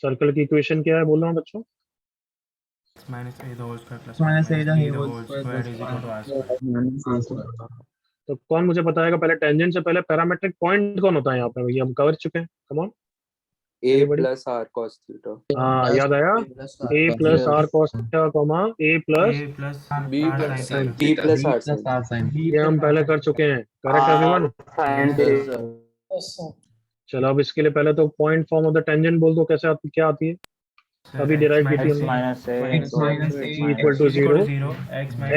सर्कल की इक्वेशन क्या है बोल रहा हूँ बच्चों? Minus a the whole square plus Minus a the b whole whole square square plus is equal to r square. तो कौन मुझे बताएगा पहले टेंजेंट से पहले पैरामेट्रिक पॉइंट कौन होता है यहाँ पे? भैया हम कवर चुके हैं. Come on. A Everybody? plus R cos theta. हाँ याद आया. a plus r cos theta comma a plus a plus B r plus sin sin theta. B plus R Plus sin. R sin. ये हम पहले कर चुके हैं. Correct everyone? Yes, sir. चलो अब इसके लिए पहले तो point form of the tangent बोल दो. कैसे आती, क्या आती है? Sir, अभी x डिराइव की थी minus x हमने minus a x into minus x a equal x to is equal to 0 0,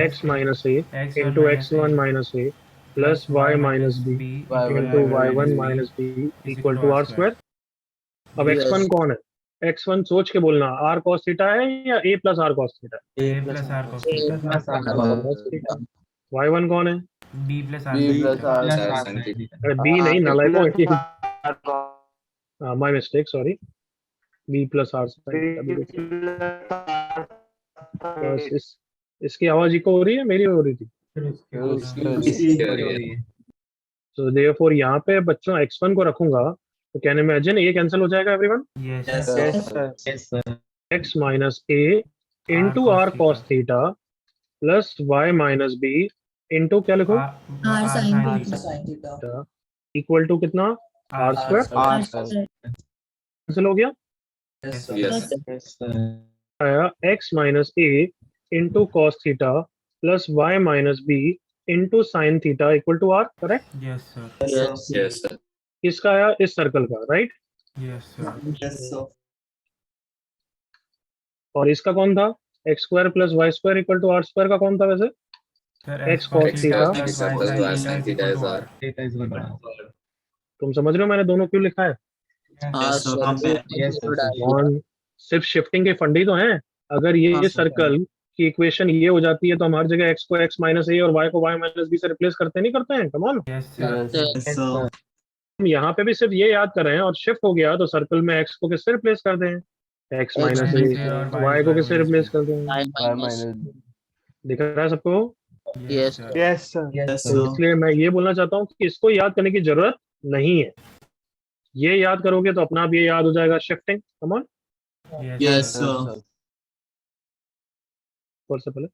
x minus a x1 into minus a x1 minus a plus y minus b into y1 minus b is equal to r square. अब x1 कौन है? x1 सोच के बोलना, r cos थीटा है या a plus r cos theta है? a plus r cos theta, plus r Cos theta. y1 कौन है? b plus r B sin plus theta. R. plus Sir, r sin sin theta. theta. अरे b नहीं नालायकों, my mistake, sorry, b plus r sin theta. बस इसकी आवाज इको हो रही है, मेरी हो रही थी? So therefore यहाँ पे बच्चों x1 को रखूंगा तो कैन इमेजिन a कैंसिल हो जाएगा everyone, Yes, Yes, sir. sir. Yes, sir. x minus a into r cos theta plus y minus b into क्या लिखो r sin theta. Equal to कितना r square R square. Cancel हो गया, Yes. Yes, sir. आया x minus a into cos theta plus y minus b into sin theta equal to r, correct? Yes, sir. Yes, sir. किसका आया? इस सर्कल का, राइट? Yes, sir. और इसका कौन था? x square plus y square equal to r square का कौन था वैसे? Sir, x cos X theta cos theta plus y sin theta is R. Theta is equal to r. तुम समझ रहे हो मैंने दोनों क्यों लिखा है? Yes, sir. कहाँ पे है? Yes, sir. कौन सिर्फ शिफ्टिंग के फंडे तो हैं। अगर ये सर्कल की इक्वेशन ये हो जाती है तो हम हर जगह x को x माइनस ए और y को y माइनस बी से रिप्लेस करते नहीं करते हैं? Come on, Yes, sir. Yes, sir. हम यहाँ पे भी सिर्फ ये याद कर रहे हैं और शिफ्ट हो गया तो सर्कल में x को किससे रिप्लेस करते हैं? x माइनस ए, y को किससे रिप्लेस करते हैं? Y minus B. दिख रहा है सबको? Yes, sir. Yes, sir. Yes, तो sir. इसलिए मैं ये बोलना चाहता हूँ कि इसको याद करने की जरूरत नहीं है। ये याद करोगे तो अपना आप ये याद हो जाएगा, shifting. Come on, Yes, sir. और से पहले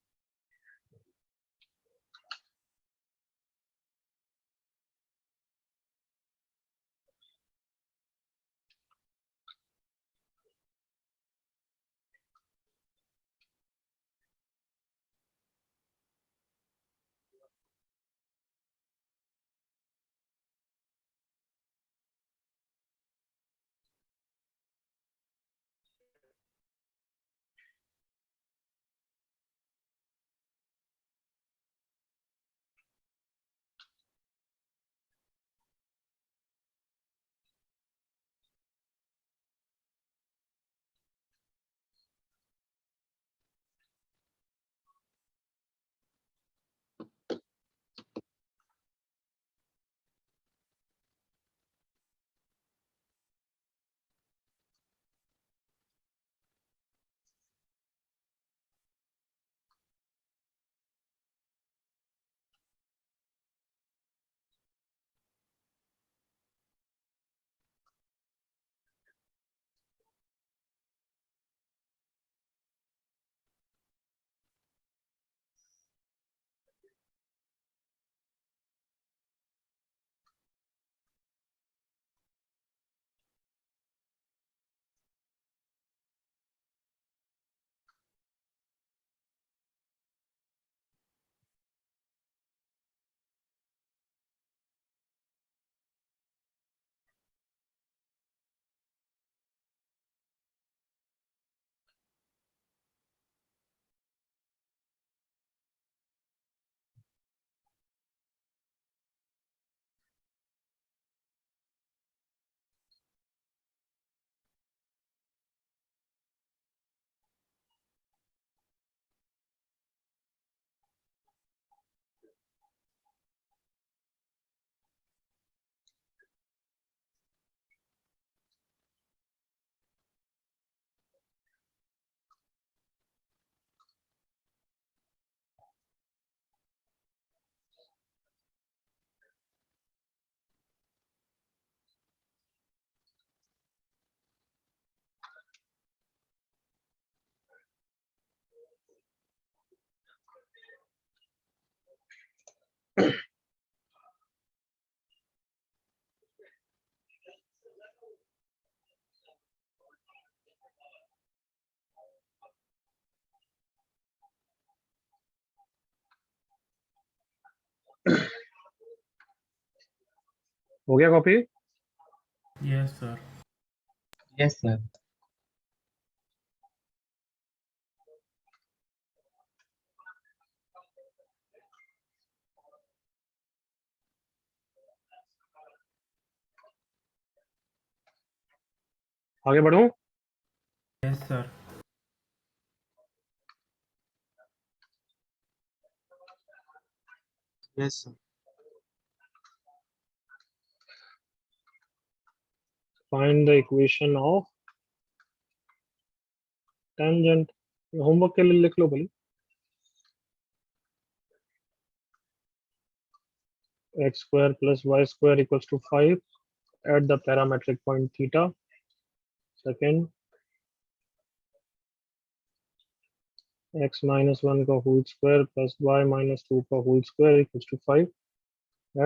हो गया copy? Yes, sir. Yes, sir. आगे बढ़ूं? Yes, sir. Yes, sir. Find the equation of tangent. Homework के लिए लिख लो भले. X square plus y square equals to 5 at the parametric point theta. Second, x minus 1 का whole square plus y minus 2 का whole square equals to 5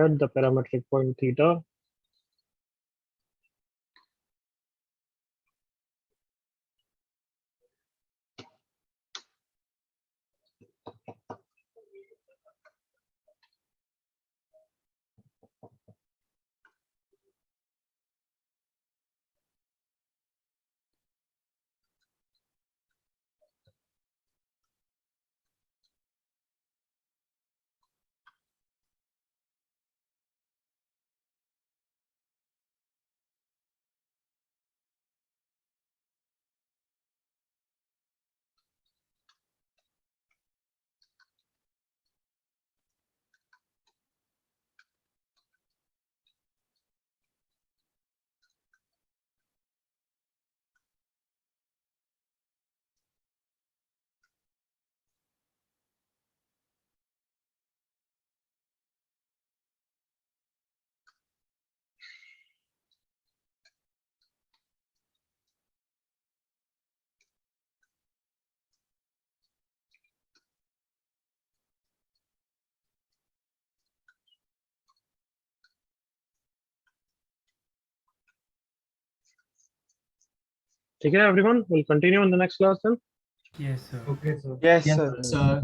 at the parametric point theta. ठीक है everyone, we'll continue in the next class then. Yes, sir. Okay, sir. Yes, Yes, sir. sir.